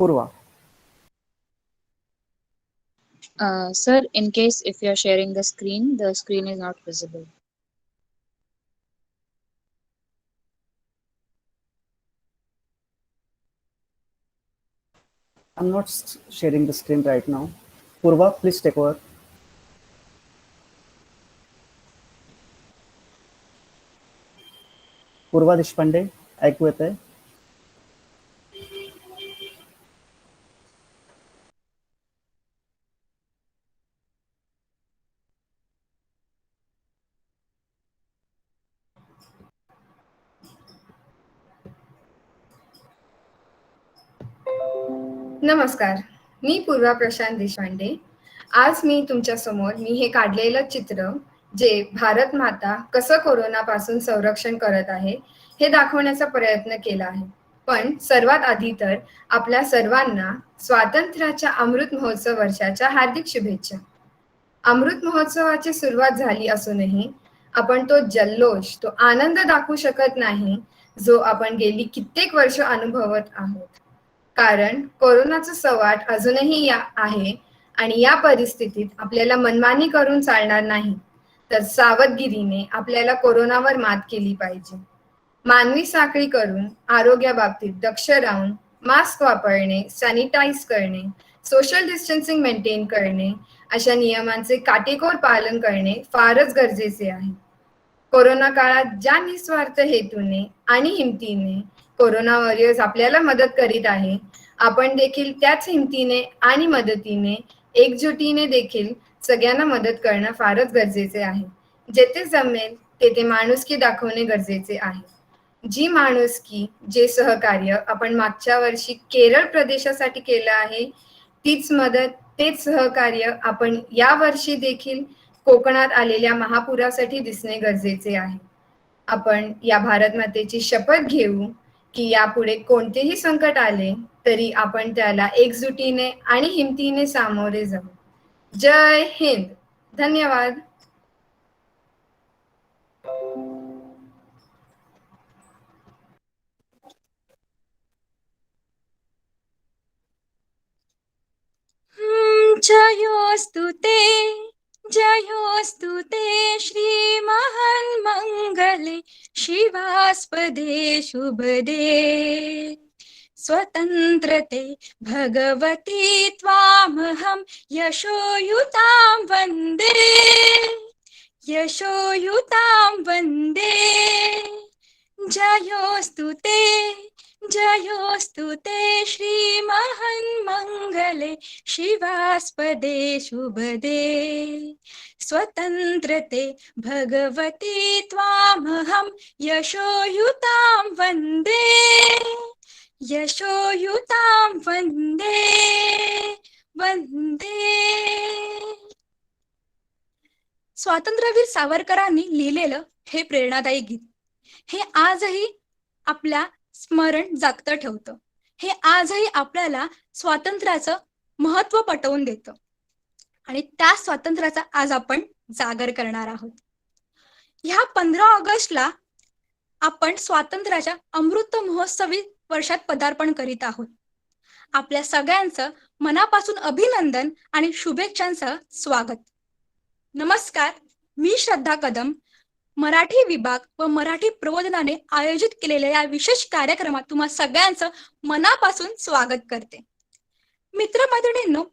Purva. Sir, in case if you are sharing the screen is not visible. I'm not sharing the screen right now. Purva, please take over. पूर्वा देशपांडे ऐकू येतंय? नमस्कार, मी पूर्वा प्रशांत देशपांडे. आज मी तुमच्या समोर हे काढलेलं चित्र जे भारत माता कसं कोरोनापासून संरक्षण करत आहे हे दाखवण्याचा प्रयत्न केला आहे. पण सर्वात आधी तर आपल्या सर्वांना स्वातंत्र्याच्या अमृत महोत्सव वर्षाच्या हार्दिक शुभेच्छा. अमृत महोत्सवाची सुरुवात झाली असूनही आपण तो जल्लोष, तो आनंद दाखवू शकत नाही जो आपण गेली कित्येक वर्ष अनुभवत आहोत. कारण कोरोनाचं सवाट अजूनही आहे आणि या परिस्थितीत आपल्याला मनमानी करून चालणार नाही, तर सावधगिरीने आपल्याला कोरोनावर मात केली पाहिजे. मानवी साखळी करून आरोग्याबाबतीत दक्ष राहून मास्क वापरणे, सॅनिटाईज करणे, सोशल डिस्टन्सिंग मेंटेन करणे अशा नियमांचे काटेकोर पालन करणे फारच गरजेचे आहे. कोरोना काळात ज्या निस्वार्थ हेतूने आणि हिमतीने कोरोना वॉरियर्स आपल्याला मदत करीत आहे, आपण देखील त्याच हिमतीने आणि मदतीने एकजुटीने देखील सगळ्यांना मदत करणं फारच गरजेचे आहे. जेथे जमेल तेथे माणुसकी दाखवणे गरजेचे आहे. जी माणुसकी, जे सहकार्य आपण मागच्या वर्षी केरळ प्रदेशासाठी केलं आहे, तीच मदत, तेच सहकार्य आपण या वर्षी देखील कोकणात आलेल्या महापुरासाठी दिसणे गरजेचे आहे. आपण या भारत मातेची शपथ घेऊ की यापुढे कोणतेही संकट आले तरी आपण त्याला एकजुटीने आणि हिमतीने सामोरे जाऊ. जय हिंद. धन्यवाद. जयोस्तु ते श्री महान्मंगले शिवास्पदे शुभदे स्वतंत्रते भगवती त्वामहं यशोयुतां वन्दे जयोस्तु ते श्रीमहन्मंगले शिवास्पदे शुभदे स्वतंत्रते भगवती त्वामहं यशोयुतां वन्दे. स्वातंत्र्यवीर सावरकरांनी लिहिलेलं हे प्रेरणादायी गीत हे आजही आपल्या स्मरण जागतं ठेवतं. हे आजही आपल्याला स्वातंत्र्याचं महत्व पटवून देतं आणि त्या स्वातंत्र्याचा आज आपण जागर करणार आहोत. ह्या 15 ऑगस्टला आपण स्वातंत्र्याच्या अमृत महोत्सवी वर्षात पदार्पण करीत आहोत. आपल्या सगळ्यांचं मनापासून अभिनंदन आणि शुभेच्छांसह स्वागत. नमस्कार, मी श्रद्धा कदम, मराठी विभाग व मराठी प्रबोधनाने आयोजित केलेल्या या विशेष कार्यक्रमात तुम्हा सगळ्यांचं मनापासून स्वागत करते. मित्रमैत्रिणींनो,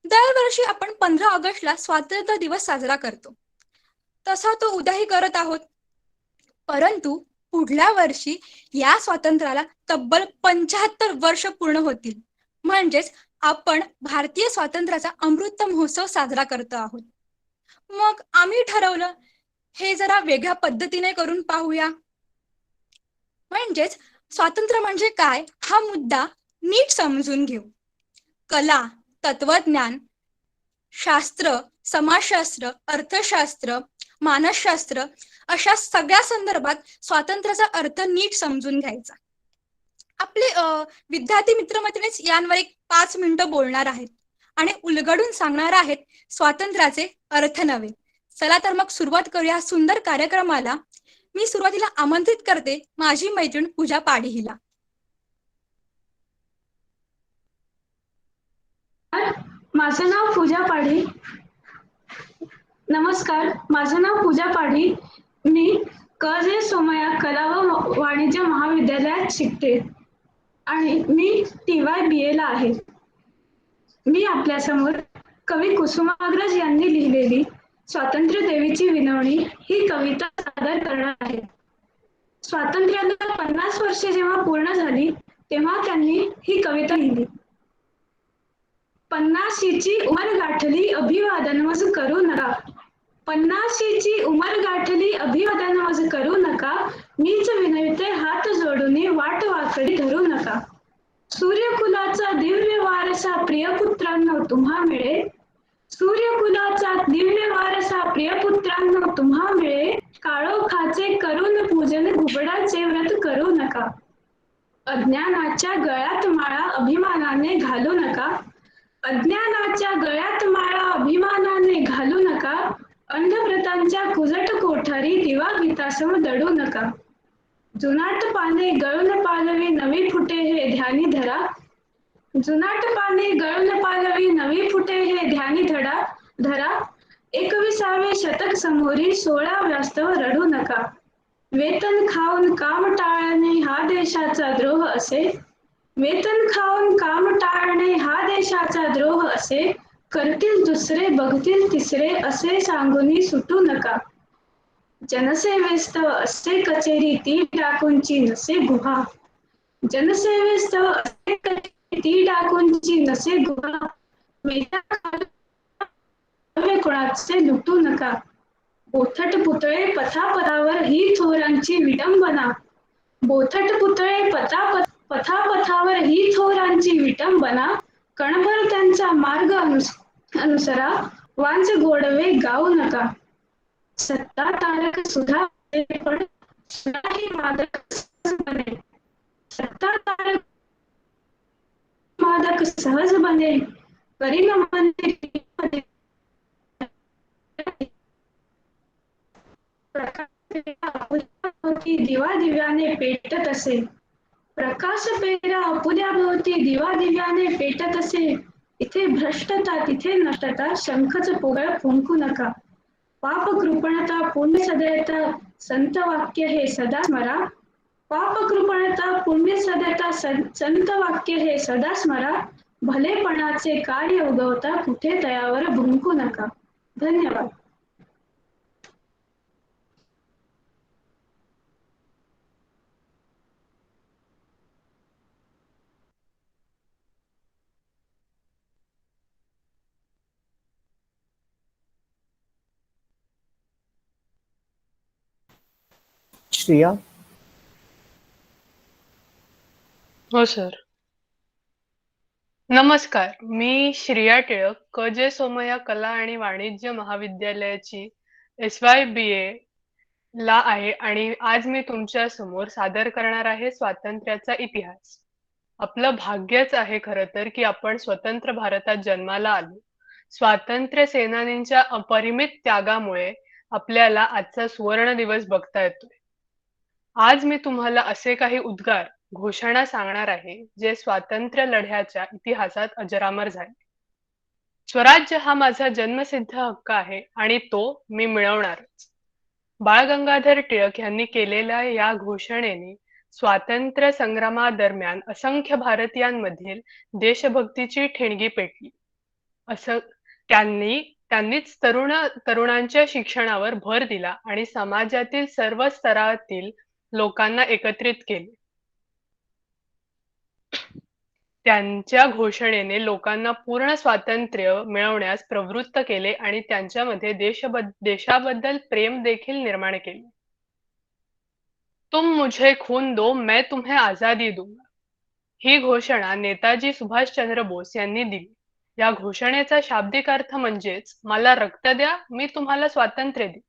दरवर्षी आपण 15 ऑगस्टला स्वातंत्र्य दिवस साजरा करतो. तसा तो उद्याही करत आहोत. परंतु पुढल्या वर्षी या स्वातंत्र्याला तब्बल 75 वर्ष पूर्ण होतील. म्हणजेच आपण भारतीय स्वातंत्र्याचा अमृत महोत्सव साजरा करतो आहोत. मग आम्ही ठरवलं हे जरा वेगळ्या पद्धतीने करून पाहूया. म्हणजेच स्वातंत्र्य म्हणजे काय हा मुद्दा नीट समजून घेऊ. कला, तत्वज्ञान, शास्त्र, समाजशास्त्र, अर्थशास्त्र, मानसशास्त्र अशा सगळ्या संदर्भात स्वातंत्र्याचा अर्थ नीट समजून घ्यायचा. आपले विद्यार्थी मित्रमैत्रिणी यांवर एक 5 मिनिटं बोलणार आहेत आणि उलगडून सांगणार आहेत स्वातंत्र्याचे अर्थ नव्हे. चला तर मग सुरुवात करूया सुंदर कार्यक्रमाला. मी सुरुवातीला आमंत्रित करते माझी मैत्रीण पूजा पाडी हिला. माझं नाव पूजा पाढी. नमस्कार, माझं नाव पूजा पाढी. मी क.जे. सोमय्या कला व वाणिज्य महाविद्यालयात शिकते आणि मी TY BA ला आहे. मी आपल्यासमोर कवी कुसुमाग्रज यांनी लिहिलेली स्वातंत्र्य देवीची विनवणी ही कविता सादर करणार आहे. स्वातंत्र्याला 50 वर्षे जेव्हा पूर्ण झाली तेव्हा त्यांनी ही कविता लिहिली. 50शीची उमर गाठली अभिवादन मज करू नका. 50शीची उमर गाठली अभिवादन मज करू नका. मीच विनविते हात जोडून वाट वाकडी धरू नका. सूर्यकुलाचा दिव्य वारसा प्रियपुत्रांनो तुम्हा मिळे. सूर्यकुलाचा दिव्य वारसा प्रियपुत्रांनो तुम्हा मिळे. काळोखाचे करून पूजन घुबडाचे व्रत करू नका. अज्ञानाच्या गळ्यात माळा अभिमानाने घालू नका. अज्ञानाच्या गळ्यात माळा अभिमानाने घालू नका. अंधव्रतांच्या कुजट कोठारी दिवा गीतासम दडू नका. जुनाट पाने गळून पालवी नवी फुटे हे ध्यानी धरा. जुनाट पाने गळून पालवी नवी फुटे हे ध्यानी धरा. 21वे शतक समोरी 16 वास्तव रडू नका. वेतन खाऊन काम टाळणे हा देशाचा द्रोह असे. वेतन खाऊन काम टाळणे हा देशाचा द्रोह असे. करतील दुसरे बघतील तिसरे असे सांगून सुटू नका. जनसेवेस्तव असे कचेरी ती डाकूंची नसे गुहा. जनसेवेस्तव असे कचेरी ती डाकूंची नसे गुहा. कोणाचे लुटू नका. बोथट पुतळे पथापथावर ही थोरांची विडंबना. बोथट पुतळे पथापथावर ही थोरांची विटंबना. कणभर त्यांचा मार्ग अनुसरा. वांज गोडवे गाऊ नका. सत्ता तारक सुधा पण सुधाही मादक सहज बने. सत्ता तारक मादक सहज बने. करीन मंदिर दिवा दिव्याने पेटत असे. प्रकाश पेरा अपुल्याभोवती दिवा दिव्याने पेटत असे. इथे भ्रष्टता तिथे नष्टता शंखच पोगळ फुंकू नका. पाप कृपणता पुण्य सदैता संत वाक्य हे सदा स्मरा. पाप कृपणता पुण्य सदैता संत वाक्य हे सदा स्मरा. भलेपणाचे कार्य उगवता कुठे तयावर भुंकू नका. धन्यवाद. श्रिया. हो सर. नमस्कार, मी श्रिया टिळक क.जे. सोमय्या कला आणि वाणिज्य महाविद्यालयाची SYBA ला आहे आणि आज मी तुमच्या समोर सादर करणार आहे स्वातंत्र्याचा इतिहास. आपलं भाग्यच आहे खरं तर की आपण स्वतंत्र भारतात जन्माला आलो. स्वातंत्र्य सेनानींच्या अपरिमित त्यागामुळे आपल्याला आजचा सुवर्ण दिवस बघता येतोय. आज मी तुम्हाला असे काही उद्गार घोषणा सांगणार आहे जे स्वातंत्र्य लढ्याच्या इतिहासात अजरामर झाले. स्वराज्य हा माझा जन्मसिद्ध हक्क आहे आणि तो मी मिळवणारच. बाळ गंगाधर टिळक यांनी केलेल्या या घोषणेने स्वातंत्र्य संग्रामादरम्यान असंख्य भारतीयांमधील देशभक्तीची ठिणगी पेटली. असं त्यांनीच तरुणांच्या शिक्षणावर भर दिला आणि समाजातील सर्व स्तरातील लोकांना एकत्रित केले. त्यांच्या घोषणेने लोकांना पूर्ण स्वातंत्र्य मिळवण्यास प्रवृत्त केले आणि त्यांच्यामध्ये देशाबद्दल प्रेम देखील निर्माण केले. तुम मुझे खून दो मैं तुम्हें आजादी दूंगा ही घोषणा नेताजी सुभाषचंद्र बोस यांनी दिली. या घोषणेचा शाब्दिक अर्थ म्हणजेच मला रक्त द्या मी तुम्हाला स्वातंत्र्य देईन.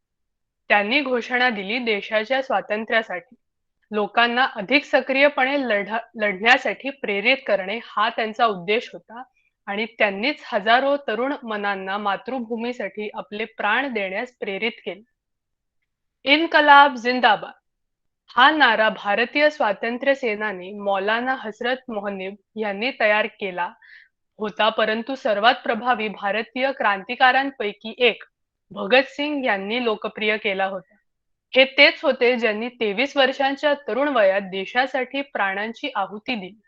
त्यांनी घोषणा दिली देशाच्या स्वातंत्र्यासाठी. लोकांना अधिक सक्रियपणे लढण्यासाठी प्रेरित करणे हा त्यांचा उद्देश होता आणि त्यांनीच हजारो तरुण मनांना मातृभूमीसाठी आपले प्राण देण्यास प्रेरित केले. इन्कलाब जिंदाबाद हा नारा भारतीय स्वातंत्र्य सेनानी मौलाना हजरत मोहनिब यांनी तयार केला होता, परंतु सर्वात प्रभावी भारतीय क्रांतिकारांपैकी एक भगतसिंग यांनी लोकप्रिय केला होता. हे तेच होते ज्यांनी 23 वर्षांच्या तरुण वयात देशासाठी प्राणांची आहुती दिली.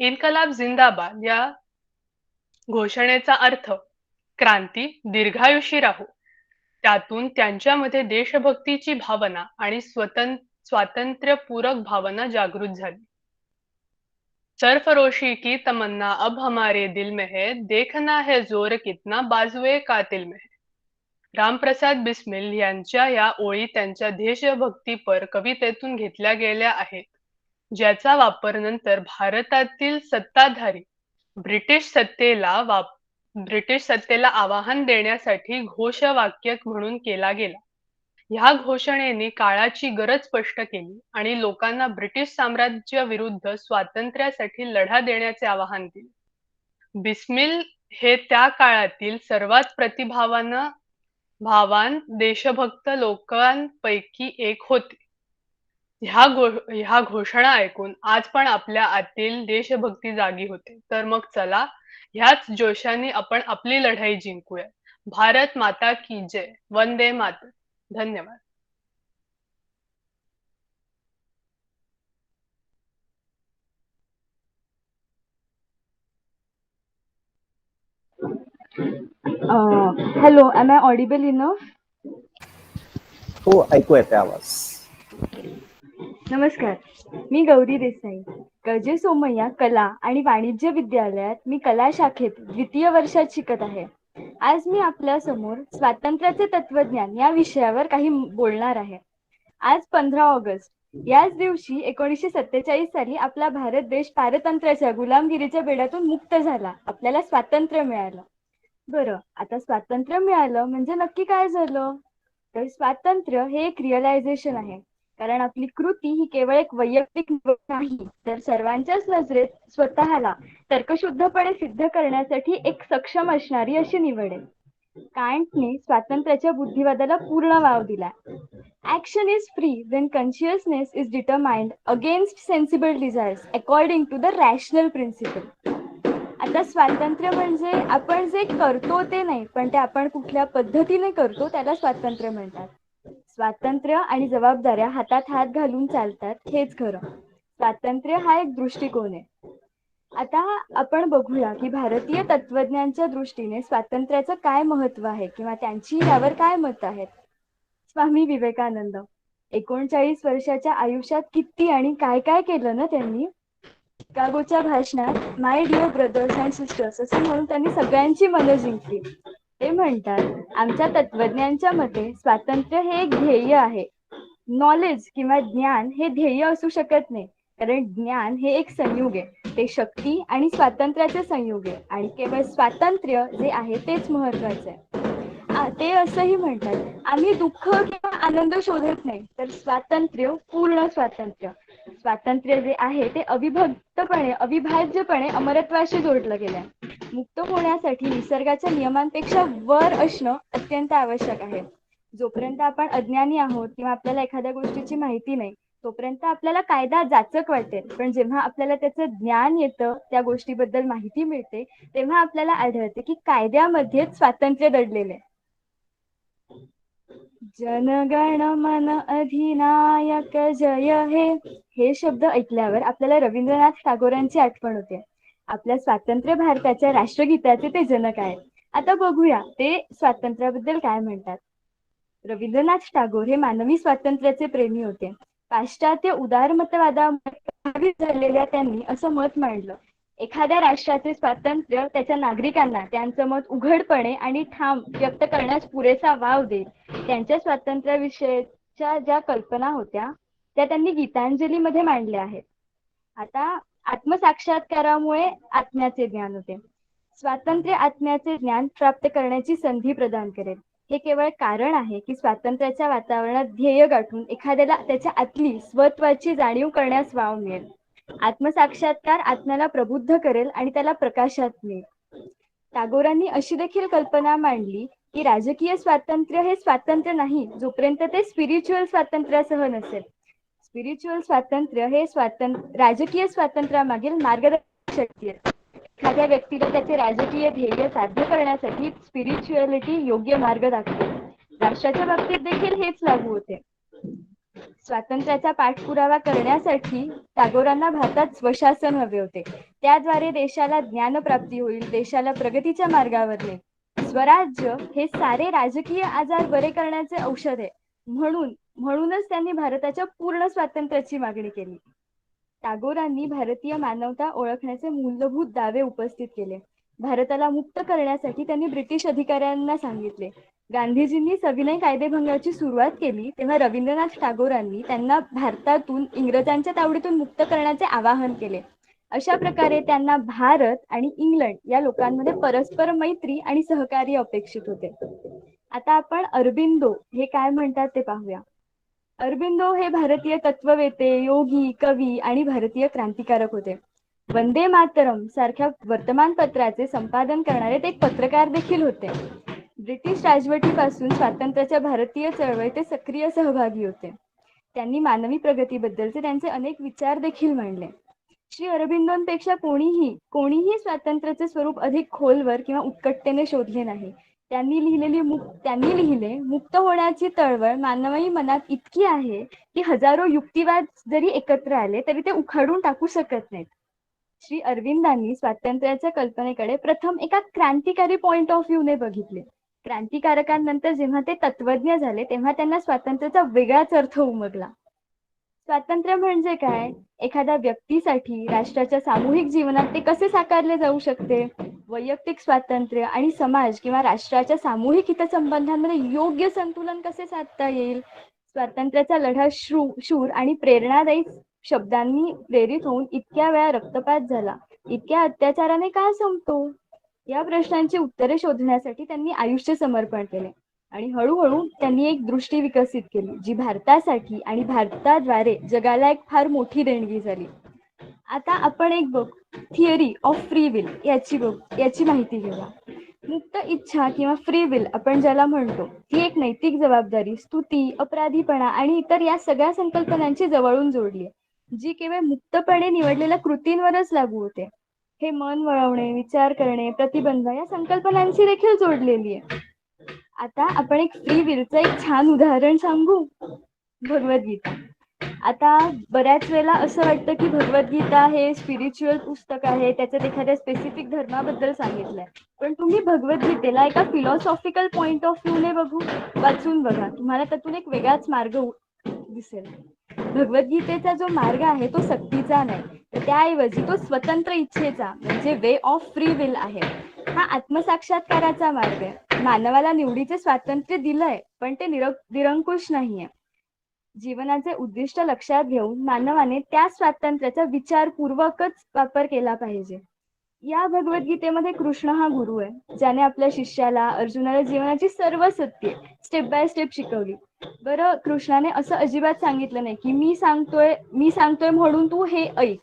इन्कलाब जिंदाबाद या घोषणेचा अर्थ क्रांती दीर्घायुषी राहो. त्यातून त्यांच्यामध्ये देशभक्तीची भावना आणि स्वातंत्र्यपूरक भावना जागृत झाली. सरफरोशी की तमन्ना अब हमारे दिल में है, देखना है जोर कितना बाजुए कातिल में है. रामप्रसाद बिस्मिल यांच्या या ओळी त्यांच्या देशभक्तीपर कवितेतून घेतल्या गेल्या आहेत, ज्याचा वापर नंतर भारतातील सत्ताधारी ब्रिटिश सत्तेला आवाहन देण्यासाठी घोषवाक्य म्हणून केला गेला. ह्या घोषणेने काळाची गरज स्पष्ट केली आणि लोकांना ब्रिटिश साम्राज्याविरुद्ध स्वातंत्र्यासाठी लढा देण्याचे आवाहन दिले. बिस्मिल हे त्या काळातील सर्वात भावान देशभक्त लोकांपैकी एक होते. ह्या घोषणा ऐकून आज पण आपल्या आतील देशभक्ती जागी होते. तर मग चला ह्याच जोशाने आपण आपली लढाई जिंकूया. भारत माता की जय. वंदे मातरम. धन्यवाद. Hello, am I audible enough? हो, ऐकू येते आवाज. नमस्कार, मी गौरी देसाई. गजे सोमय्या कला आणि वाणिज्य विद्यालयात मी कला शाखेत द्वितीय वर्षात शिकत आहे. आज मी आपल्या समोर स्वातंत्र्याचे तत्वज्ञान या विषयावर काही बोलणार आहे. आज 15 ऑगस्ट याच दिवशी 1947 साली आपला भारत देश पारतंत्र्याच्या गुलामगिरीच्या बेड्यातून मुक्त झाला. आपल्याला स्वातंत्र्य मिळालं. बरं, आता स्वातंत्र्य मिळालं म्हणजे नक्की काय झालं? तर स्वातंत्र्य हे एक रिअलायझेशन आहे. कारण आपली कृती ही केवळ एक वैयक्तिक निवड नाही, तर सर्वांच्याच नजरेत स्वतःला तर्कशुद्धपणे सिद्ध करण्यासाठी एक सक्षम असणारी अशी निवड आहे. कांटने स्वातंत्र्याच्या बुद्धिवादाला पूर्ण वाव दिला. Action is free when consciousness is determined against sensible desires according to the rational principle. आता स्वातंत्र्य म्हणजे आपण जे करतो ते नाही, पण ते आपण कुठल्या पद्धतीने करतो त्याला स्वातंत्र्य म्हणतात. स्वातंत्र्य आणि जबाबदाऱ्या हातात हात घालून चालतात, हेच खरं. स्वातंत्र्य हा एक दृष्टिकोन आहे. आता आपण बघूया की भारतीय तत्वज्ञांच्या दृष्टीने स्वातंत्र्याचं काय महत्व आहे किंवा त्यांची यावर काय मत आहेत. स्वामी विवेकानंद 39 वर्षाच्या आयुष्यात किती आणि काय काय केलं ना त्यांनी. शिकागोच्या भाषणात my dear brothers and sisters असं म्हणून त्यांनी सगळ्यांची मनं जिंकली. ते म्हणतात, आमच्या तत्वज्ञांच्या मते स्वातंत्र्य हे एक ध्येय आहे. नॉलेज किंवा ज्ञान हे ध्येय असू शकत नाही, कारण ज्ञान हे एक संयुग आहे. ते शक्ती आणि स्वातंत्र्याचे संयुग आहे आणि केवळ स्वातंत्र्य जे आहे तेच महत्वाचं आहे. ते असंही म्हणतात, आम्ही दुःख किंवा आनंद शोधत नाही, तर स्वातंत्र्य, पूर्ण स्वातंत्र्य. स्वातंत्र्य जे आहे ते अविभाज्यपणे अमरत्वाशी जोडलं गेलं आहे. मुक्त होण्यासाठी निसर्गाच्या नियमांपेक्षा वर असणं अत्यंत आवश्यक आहे. जोपर्यंत आपण अज्ञानी आहोत किंवा आपल्याला एखाद्या गोष्टीची माहिती नाही, तोपर्यंत आपल्याला कायदा जाचक वाटेल. पण जेव्हा आपल्याला त्याचं ज्ञान येतं, त्या गोष्टीबद्दल माहिती मिळते, तेव्हा आपल्याला आढळते की कायद्यामध्येच स्वातंत्र्य दडलेले. जनगण मन अधिनायक जय हे शब्द ऐकल्यावर आपल्याला रवींद्रनाथ टागोरांची आठवण होते. आपल्या स्वातंत्र्य भारताच्या राष्ट्रगीताचे ते जनक आहेत. आता बघूया ते स्वातंत्र्याबद्दल काय म्हणतात. रवींद्रनाथ टागोर हे मानवी स्वातंत्र्याचे प्रेमी होते. पाश्चात्य उदारमतवादामुळे प्रभावित झालेल्या त्यांनी असं मत मांडलं, एखाद्या राष्ट्राचे स्वातंत्र्य त्याच्या नागरिकांना त्यांचं मत उघडपणे आणि ठाम व्यक्त करण्यास पुरेसा वाव देईल. त्यांच्या स्वातंत्र्याविषयीच्या ज्या कल्पना होत्या त्या त्यांनी गीतांजलीमध्ये मांडल्या आहेत. आता आत्मसाक्षात्कारामुळे आत्म्याचे ज्ञान होते. स्वातंत्र्य आत्म्याचे ज्ञान प्राप्त करण्याची संधी प्रदान करेल. हे केवळ कारण आहे की स्वातंत्र्याच्या वातावरणात ध्येय गाठून एखाद्याला त्याच्या आतली स्वत्वाची जाणीव करण्यास वाव मिळेल. आत्मसाक्षात्कार आत्म्याला प्रबुद्ध करेल आणि त्याला प्रकाशात मिळेल. टागोरांनी अशी देखील कल्पना मांडली की राजकीय स्वातंत्र्य हे स्वातंत्र्य नाही, जोपर्यंत ते स्पिरिच्युअल स्वातंत्र्यासह नसेल. स्पिरिच्युअल स्वातंत्र्य हे राजकीय स्वातंत्र्यामागील मार्गदर्शक शक्ती आहे. एखाद्या व्यक्तीला त्याचे राजकीय ध्येय साध्य करण्यासाठी स्पिरिच्युअलिटी योग्य मार्ग दाखवते. राष्ट्राच्या बाबतीत देखील हेच लागू होते. स्वातंत्र्याचा पाठपुरावा करण्यासाठी टागोरांना भारतात स्वशासन हवे होते. त्याद्वारे देशाला ज्ञानप्राप्ती होईल, देशाला प्रगतीच्या मार्गावर नेईल. स्वराज्य हे सारे राजकीय आजार बरे करण्याचे औषध आहे. म्हणूनच त्यांनी भारताच्या पूर्ण स्वातंत्र्याची मागणी केली. टागोरांनी भारतीय मानवता ओळखण्याचे मूलभूत दावे उपस्थित केले. भारताला मुक्त करण्यासाठी त्यांनी ब्रिटिश अधिकाऱ्यांना सांगितले. गांधीजींनी सविनय कायदेभंगाची सुरुवात केली तेव्हा रवींद्रनाथ टागोरांनी त्यांना भारतातून इंग्रजांच्या तावडीतून मुक्त करण्याचे आवाहन केले. अशा प्रकारे त्यांना भारत आणि इंग्लंड या लोकांमध्ये परस्पर मैत्री आणि सहकार्य अपेक्षित होते. आता आपण अरबिंदो हे काय म्हणतात ते पाहूया. अरबिंदो हे भारतीय तत्ववेते, योगी, कवी आणि भारतीय क्रांतिकारक होते. वंदे मातरम सारख्या वर्तमानपत्राचे संपादन करणारे ते एक पत्रकार देखील होते. ब्रिटिश राजवटीपासून स्वातंत्र्याच्या भारतीय चळवळीत ते सक्रिय सहभागी होते. त्यांनी मानवी प्रगतीबद्दलचे त्यांचे अनेक विचार देखील मांडले. श्री अरबिंदोंपेक्षा कोणीही स्वातंत्र्याचे स्वरूप अधिक खोलवर किंवा उत्कटतेने शोधले नाही. त्यांनी लिहिले, मुक्त होण्याची तळवळ मानवी मनात इतकी आहे की हजारो युक्तिवाद जरी एकत्र आले तरी ते उखाडून टाकू शकत नाहीत. श्री अरविंदांनी स्वातंत्र्याच्या कल्पनेकडे प्रथम एका क्रांतिकारी पॉइंट ऑफ व्ह्यूने बघितले. क्रांतिकारकांनंतर जेव्हा ते तत्वज्ञ झाले तेव्हा त्यांना स्वातंत्र्याचा वेगळाच अर्थ उमगला. स्वातंत्र्य म्हणजे काय? एखाद्या व्यक्तीसाठी राष्ट्राच्या सामूहिक जीवनात ते कसे साकारले जाऊ शकते? वैयक्तिक स्वातंत्र्य आणि समाज किंवा राष्ट्राच्या सामूहिक हितसंबंधांमध्ये योग्य संतुलन कसे साधता येईल? स्वातंत्र्याचा लढा शूर आणि प्रेरणादायी शब्दांनी प्रेरित होऊन इतक्या वेळा रक्तपात झाला, इतक्या अत्याचाराने का संपतो? या प्रश्नांची उत्तरे शोधण्यासाठी त्यांनी आयुष्य समर्पण केले आणि हळूहळू त्यांनी एक दृष्टी विकसित केली जी भारतासाठी आणि भारताद्वारे जगाला एक फार मोठी देणगी झाली. आता आपण एक थिअरी ऑफ फ्री विल याची माहिती घेऊया. मुक्त इच्छा किंवा फ्री विल आपण ज्याला म्हणतो ती एक नैतिक जबाबदारी, स्तुती, अपराधीपणा आणि इतर या सगळ्या संकल्पनांची जवळून जोडली आहे जी केवळ मुक्तपणे निवडलेल्या कृतींवरच लागू होते. हे मन वळवणे, विचार करणे, प्रतिबंध या संकल्पनांची देखील जोडलेली आहे. आता आपण एक फ्री विलचं एक छान उदाहरण सांगू. भगवद्गीता. आता बऱ्याच वेळेला असं वाटतं की भगवद्गीता हे स्पिरिच्युअल पुस्तक आहे, त्याच्यात एखाद्या स्पेसिफिक धर्माबद्दल सांगितलंय. पण तुम्ही भगवद्गीतेला एका फिलॉसॉफिकल पॉइंट ऑफ व्ह्यूने वाचून बघा, तुम्हाला त्यातून एक वेगळाच मार्ग दिसेल. भगवद्गीतेचा जो मार्ग आहे तो सक्तीचा नाही, तर त्याऐवजी तो स्वतंत्र इच्छेचा म्हणजे वे ऑफ फ्री विल आहे. हा आत्मसाक्षात्काराचा मार्ग आहे. मानवाला निवडीचे स्वातंत्र्य दिलंय पण ते निरंकुश नाहीये. जीवनाचे उद्दिष्ट लक्षात घेऊन मानवाने त्या स्वातंत्र्याचा विचारपूर्वकच वापर केला पाहिजे. या भगवद्गीतेमध्ये कृष्ण हा गुरु आहे ज्याने आपल्या शिष्याला अर्जुनाला जीवनाची सर्व सत्ये स्टेप बाय स्टेप शिकवली. बरं, कृष्णाने असं अजिबात सांगितलं नाही की मी सांगतोय म्हणून तू हे ऐक.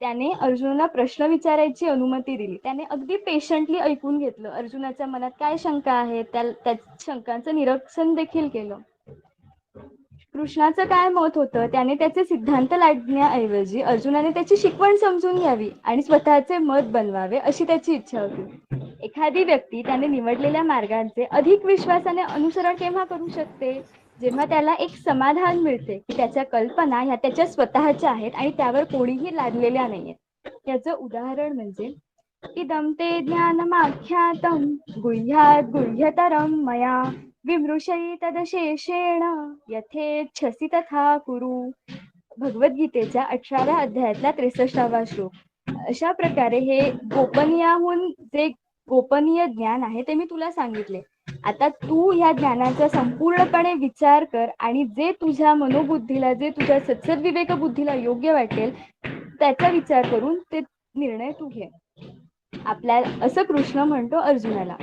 त्याने अर्जुनाला प्रश्न विचारायची अनुमती दिली. त्याने अगदी पेशंटली ऐकून घेतलं. अर्जुनाच्या मनात काय शंका आहे त्या शंकांचं निरसन देखील केलं. कृष्णाचं काय मत होतं त्याने त्याचे सिद्धांत लादण्याऐवजी अर्जुनाने त्याची शिकवण समजून घ्यावी आणि स्वतःचे मत बनवावे अशी त्याची इच्छा होती. एखादी व्यक्ती त्याने निवडलेल्या मार्गांचे अधिक विश्वासाने अनुसरण केव्हा करू शकते? जेव्हा त्याला एक समाधान मिळते की त्याच्या कल्पना ह्या त्याच्या स्वतःच्या आहेत आणि त्यावर कोणीही लादलेल्या नाहीयेत. याचं उदाहरण म्हणजे इदं ते ज्ञानमाख्यातं गुह्यात् गुह्यतरं मया विमृशै तदशेषेण यथेच्छसि तथा कुरु. भगवद्गीतेच्या 18व्या अध्यायातला 63वा श्लोक. अशा प्रकारे हे गोपनीयाहून जे गोपनीय ज्ञान आहे ते मी तुला सांगितले. आता तू ह्या ज्ञानाचा संपूर्णपणे विचार कर आणि जे तुझ्या मनोबुद्धीला, जे तुझ्या सत्सद बुद्धीला योग्य वाटेल त्याचा विचार करून ते निर्णय तू घे. असं कृष्ण म्हणतो अर्जुनाला.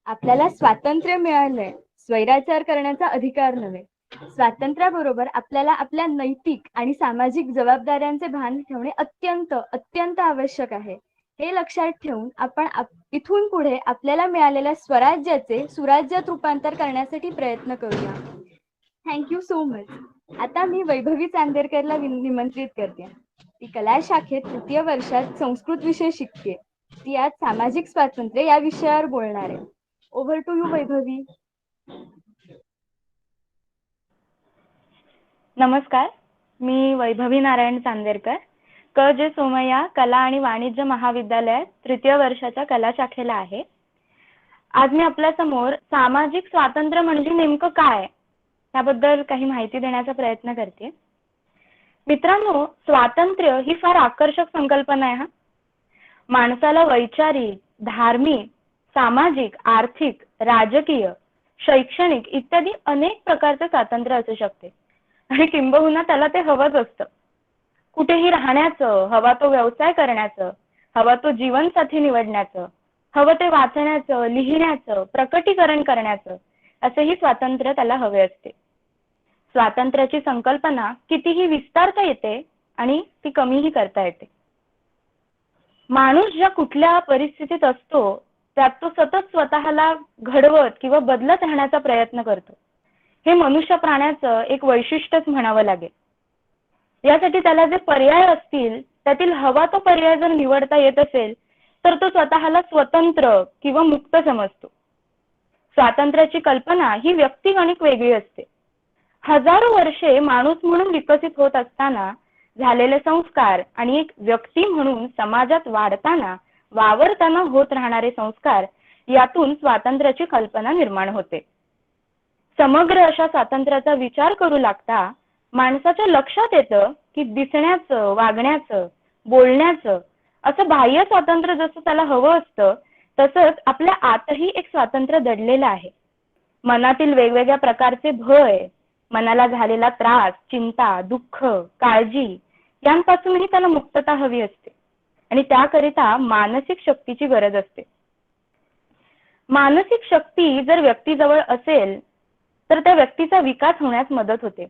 आपल्याला स्वातंत्र्य मिळालंय, स्वैराचार करण्याचा अधिकार नव्हे. स्वातंत्र्याबरोबर आपल्याला आपल्या नैतिक आणि सामाजिक जबाबदाऱ्यांचे भान ठेवणे अत्यंत अत्यंत आवश्यक आहे. हे लक्षात ठेवून आपण इथून पुढे आपल्याला मिळालेल्या स्वराज्याचे सुराज्यात रूपांतर करण्यासाठी प्रयत्न करूया. Thank you so much. आता मी वैभवी चांदेरकरला निमंत्रित करते. ती कला शाखेत 3य वर्षात संस्कृत विषय शिकते. ती आज सामाजिक स्वातंत्र्य या विषयावर बोलणार आहे. Over to you Vaibhavi. नमस्कार, मी वैभवी नारायण चांदेरकर, क जे सोमय्या कला आणि वाणिज्य महाविद्यालयात तृतीय वर्षाच्या कला शाखेला आहे. आज मी आपल्या समोर सामाजिक स्वातंत्र्य म्हणजे नेमकं काय त्याबद्दल काही माहिती देण्याचा प्रयत्न करते. मित्रांनो, स्वातंत्र्य ही फार आकर्षक संकल्पना आहे. माणसाला वैचारिक, धार्मिक, सामाजिक, आर्थिक, राजकीय, शैक्षणिक इत्यादी अनेक प्रकारचे स्वातंत्र्य असू शकते आणि किंबहुना त्याला ते हवंच असतं. कुठेही राहण्याचं, हवा तो व्यवसाय करण्याचं, हवा तो जीवनसाथी निवडण्याचं, हवं ते वाचण्याचं, लिहिण्याचं, प्रकटीकरण करण्याचं असेही स्वातंत्र्य त्याला हवे असते. स्वातंत्र्याची संकल्पना कितीही विस्तारता येते आणि ती कमीही करता येते. माणूस ज्या कुठल्या परिस्थितीत असतो त्यात तो सतत स्वतःला घडवत किंवा बदलत राहण्याचा प्रयत्न करतो. हे मनुष्य प्राण्याचं एक वैशिष्ट्यच म्हणावं लागेल. यासाठी त्याला जे पर्याय असतील त्यातील हवा तो पर्याय जर निवडता येत असेल तर तो स्वतःला स्वतंत्र किंवा मुक्त समजतो. स्वातंत्र्याची कल्पना ही व्यक्तिगणिक वेगळी असते. हजारो वर्षे माणूस म्हणून विकसित होत असताना झालेले संस्कार आणि एक व्यक्ती म्हणून समाजात वाढताना वावरताना होत राहणारे संस्कार यातून स्वातंत्र्याची कल्पना निर्माण होते. समग्र अशा स्वातंत्र्याचा विचार करू लागता माणसाच्या लक्षात येतं की दिसण्याचं, वागण्याचं, बोलण्याचं असं बाह्य स्वातंत्र्य जसं त्याला हवं असतं तसंच आपल्या आतही एक स्वातंत्र्य दडलेलं आहे. मनातील वेगवेगळ्या प्रकारचे भय, मनाला झालेला त्रास, चिंता, दुःख, काळजी यांपासूनही त्याला मुक्तता हवी असते आणि त्याकरिता मानसिक शक्तीची गरज असते. मानसिक शक्ती जर व्यक्तीजवळ असेल तर त्या व्यक्तीचा विकास होण्यास मदत होते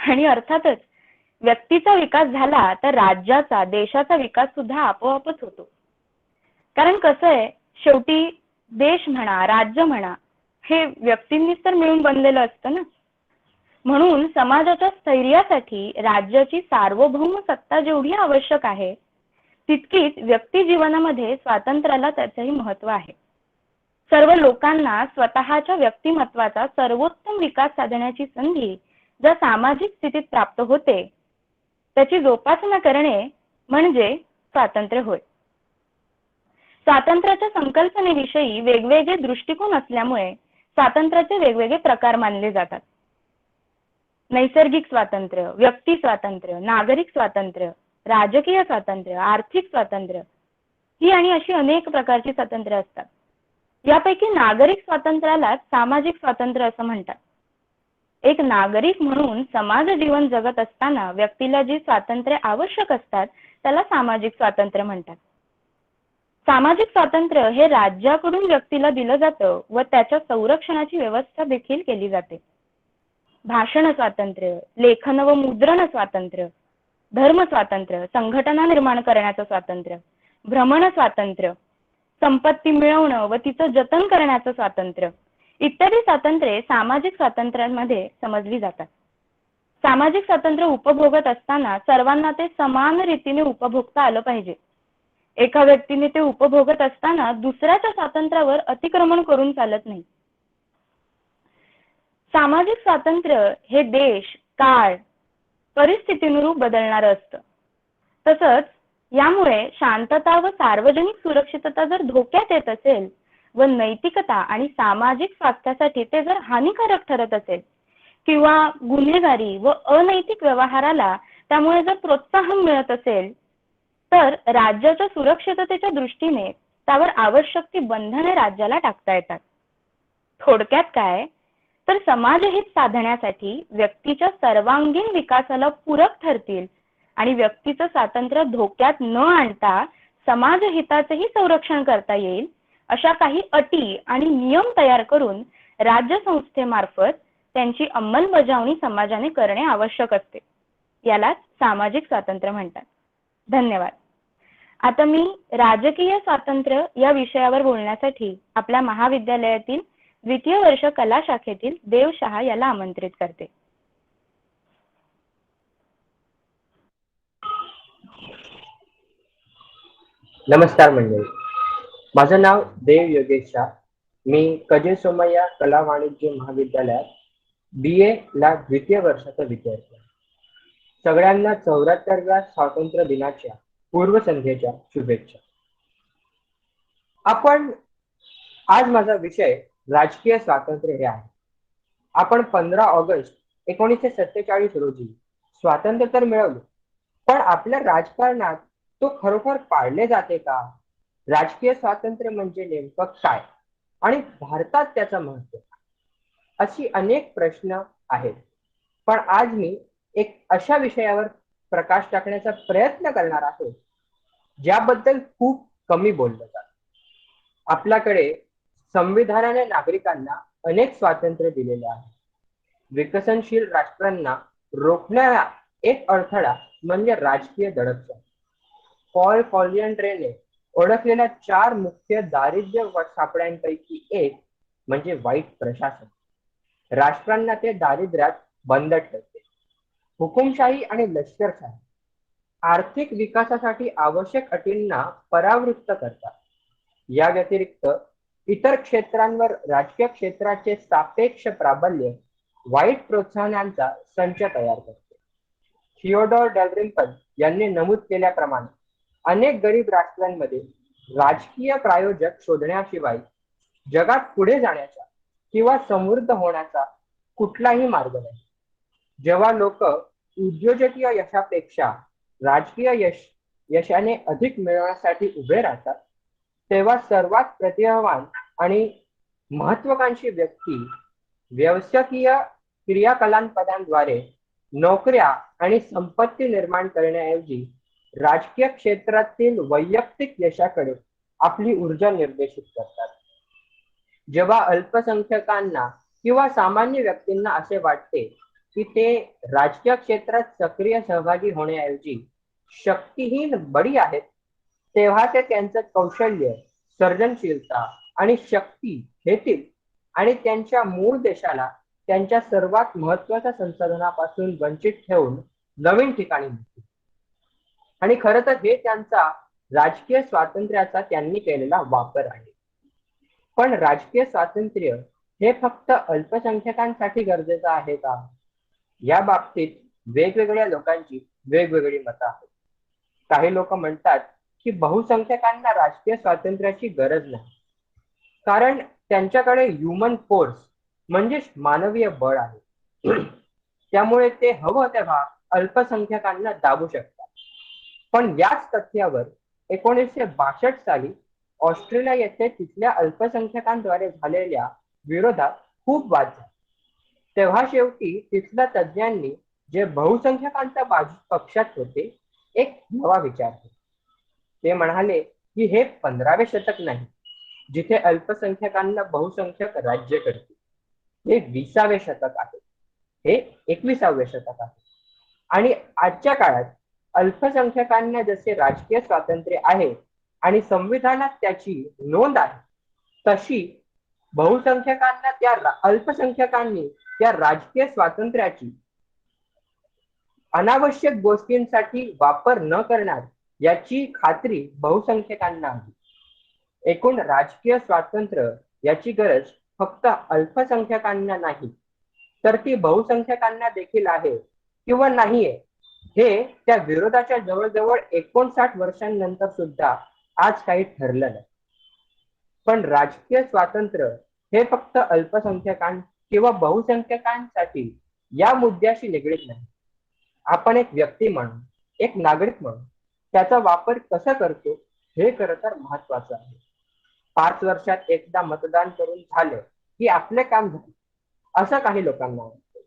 आणि अर्थातच व्यक्तीचा विकास झाला तर राज्याचा, देशाचा विकास सुद्धा आपोआपच होतो. कारण कसं आहे, शेवटी देश म्हणा, राज्य म्हणा हे व्यक्तींनीच तर मिळून बनलेलं असतं ना. म्हणून समाजाच्या स्थैर्यासाठी राज्याची सार्वभौम सत्ता जेवढी आवश्यक आहे तितकीच व्यक्ती जीवनामध्ये स्वातंत्र्याला त्याचंही महत्त्व आहे. सर्व लोकांना स्वतःच्या व्यक्तिमत्वाचा सर्वोत्तम विकास साधण्याची संधी जर सामाजिक स्थितीत प्राप्त होते त्याची जोपासना करणे म्हणजे स्वातंत्र्य होय. स्वातंत्र्याच्या संकल्पनेविषयी वेगवेगळे दृष्टिकोन असल्यामुळे स्वातंत्र्याचे वेगवेगळे प्रकार मानले जातात. नैसर्गिक स्वातंत्र्य, व्यक्ती स्वातंत्र्य, नागरिक स्वातंत्र्य, राजकीय स्वातंत्र्य, आर्थिक स्वातंत्र्य ही आणि अशी अनेक प्रकारची स्वातंत्र्य असतात. यापैकी नागरिक स्वातंत्र्याला सामाजिक स्वातंत्र्य असं म्हणतात. एक नागरिक म्हणून समाज जीवन जगत असताना व्यक्तीला जी स्वातंत्र्य आवश्यक असतात त्याला सामाजिक स्वातंत्र्य म्हणतात. सामाजिक स्वातंत्र्य हे राज्याकडून व्यक्तीला दिलं जातं व त्याच्या संरक्षणाची व्यवस्था देखील केली जाते. भाषण स्वातंत्र्य, लेखन व मुद्रण स्वातंत्र्य, धर्म स्वातंत्र्य, संघटना निर्माण करण्याचं स्वातंत्र्य, भ्रमण स्वातंत्र्य, संपत्ती मिळवणं व तिचं जतन करण्याचं स्वातंत्र्य इत्यादी स्वातंत्र्ये सामाजिक स्वातंत्र्यांमध्ये समजली जातात. सामाजिक स्वातंत्र्य उपभोगत असताना सर्वांना ते समान रीतीने उपभोगता आलं पाहिजे. एका व्यक्तीने ते उपभोगत असताना दुसऱ्याच्या स्वातंत्र्यावर अतिक्रमण करून चालत नाही. सामाजिक स्वातंत्र्य हे देश, काळ, परिस्थितीनुरूप बदलणारं असतं. तसंच यामुळे शांतता व सार्वजनिक सुरक्षितता जर धोक्यात येत असेल व नैतिकता आणि सामाजिक स्वास्थ्यासाठी ते जर हानिकारक ठरत असेल किंवा गुन्हेगारी व अनैतिक व्यवहाराला त्यामुळे जर प्रोत्साहन मिळत असेल तर राज्याच्या सुरक्षिततेच्या दृष्टीने त्यावर आवश्यक ती बंधने राज्याला टाकता येतात. थोडक्यात काय तर समाजहित साधण्यासाठी व्यक्तीच्या सर्वांगीण विकासाला पूरक ठरतील आणि व्यक्तीचं स्वातंत्र्य धोक्यात न आणता समाजहिताचेही संरक्षण करता येईल अशा काही अटी आणि नियम तयार करून राज्य संस्थेमार्फत त्यांची अंमलबजावणी समाजाने करणे आवश्यक असते. यालाच सामाजिक स्वातंत्र्य म्हणतात. धन्यवाद. आता मी राजकीय स्वातंत्र्य या विषयावर बोलण्यासाठी आपल्या महाविद्यालयातील द्वितीय वर्ष कला शाखेतील देव शहा याला आमंत्रित करते. नमस्कार मंडळी, माझं नाव देव योगेश शाह. मी कजे सोमय्या कला वाणिज्य महाविद्यालयात BA ला द्वितीय वर्षाचा विद्यार्थी आहे. सगळ्यांना 74व्या स्वातंत्र्य दिनाच्या पूर्वसंध्येच्या शुभेच्छा. आज माझा विषय राजकीय स्वातंत्र्य हे आहे. आपण 15 ऑगस्ट 1947 रोजी स्वातंत्र्य तर मिळवले, पण आपल्या राजकारणात तो खरोखर पाळले जाते का? राजकीय स्वातंत्र्य म्हणजे नेमकं काय आणि भारतात त्याचं महत्व काय? अशी अनेक प्रश्न आहेत. पण आज मी एक अशा विषयावर प्रकाश टाकण्याचा प्रयत्न करणार आहे ज्याबद्दल खूप कमी बोललं जातं. आपल्याकडे संविधानाने नागरिकांना अनेक स्वातंत्र्य दिलेले आहे. विकसनशील राष्ट्रांना रोखणारा एक अडथळा म्हणजे राजकीय दडपशाही. पॉल कॉलियंड्रेने ओळखलेल्या 4 मुख्य दारिद्र्य सापळ्यांपैकी एक म्हणजे वाईट प्रशासन. राष्ट्रांना ते दारिद्र्यात बंद ठेवते. हुकुमशाही आणि लष्करशाही आर्थिक विकासासाठी आवश्यक अटींना परावृत्त करतात. या व्यतिरिक्त इतर क्षेत्रांवर राजकीय क्षेत्राचे सापेक्ष प्राबल्य वाईट प्रोत्साहनांचा संच तयार करते. थिओडोर डॅलरिम्पल यांनी नमूद केल्याप्रमाणे अनेक गरीब राष्ट्रांमध्ये राजकीय प्रायोजक शोधण्याशिवाय जगात पुढे जाण्याचा किंवा समृद्ध होण्याचा कुठलाही मार्ग नाही. जेव्हा लोक उद्योजकीय यशापेक्षा राजकीय यशाने अधिक मिळवण्यासाठी उभे राहतात, तेव्हा सर्वात प्रतिभावान आणि महत्वाकांक्षी व्यक्ती व्यवसायिक क्रियाकलापांद्वारे नोकऱ्या आणि संपत्ती निर्माण करण्याऐवजी राजकीय क्षेत्रातील वैयक्तिक यशाकडे आपली ऊर्जा निर्देशित करतात. जेव्हा अल्पसंख्याकांना किंवा सामान्य व्यक्तींना असे वाटते की ते राजकीय क्षेत्रात सक्रिय सहभागी होण्याऐवजी शक्तिहीन बळी आहेत, तेव्हा ते त्यांचं कौशल्य, सर्जनशीलता आणि शक्ती घेतील आणि त्यांच्या मूळ देशाला त्यांच्या सर्वात महत्वाच्या संसाधनापासून वंचित ठेवून नवीन ठिकाणी नेतील. आणि खरं तर हे त्यांचा राजकीय स्वातंत्र्याचा त्यांनी केलेला वापर आहे. पण राजकीय स्वातंत्र्य हे फक्त अल्पसंख्याकांसाठी गरजेचं आहे का? या बाबतीत वेगवेगळ्या लोकांची वेगवेगळी मतं आहेत. काही लोक म्हणतात की बहुसंख्याकांना राजकीय स्वातंत्र्याची गरज नाही, कारण त्यांच्याकडे ह्युमन फोर्स म्हणजे मानवीय बळ आहे. त्यामुळे ते हवं तेव्हा अल्पसंख्याकांना दाबू शकतात. पण याच तथ्यावर 1962 साली ऑस्ट्रेलिया येथे तिथल्या अल्पसंख्याकांद्वारे झालेल्या विरोधात खूप वाद झाले. तेव्हा शेवटी तिथल्या तज्ज्ञांनी, जे बहुसंख्याकांच्या पक्षात होते, एक नवा विचार केला. ते म्हणाले की हे 15वे शतक नाही जिथे अल्पसंख्याकांना बहुसंख्यक राज्य करतील. हे 20वे शतक आहे. हे 21वे शतक आहे. आणि आजच्या काळात अल्पसंख्याकांना जसे राजकीय स्वातंत्र्य आहे आणि संविधानात त्याची नोंद आहे, तशी बहुसंख्याकांना अल्पसंख्याकांनी त्या राजकीय स्वातंत्र्याची अनावश्यक गोष्टींसाठी वापर न करणार याची खात्री बहुसंख्याकांना आहे. एकूण राजकीय स्वातंत्र्य याची गरज फक्त अल्पसंख्याकांना नाही, तर ती बहुसंख्याकांना देखील आहे किंवा नाहीये, हे त्या विरोधाच्या जवळजवळ 59 वर्षांनंतर सुद्धा आज काही ठरलं नाही. पण राजकीय स्वातंत्र्य हे फक्त अल्पसंख्याकां किंवा बहुसंख्याकांसाठी या मुद्द्याशी निगडीत नाही. आपण एक व्यक्ती म्हणून, एक नागरिक म्हणून त्याचा वापर कसा करतो हे खरं तर महत्वाचं आहे. 5 वर्षात एकदा मतदान करून झालं की आपले काम झाले असं काही लोकांना वाटतं.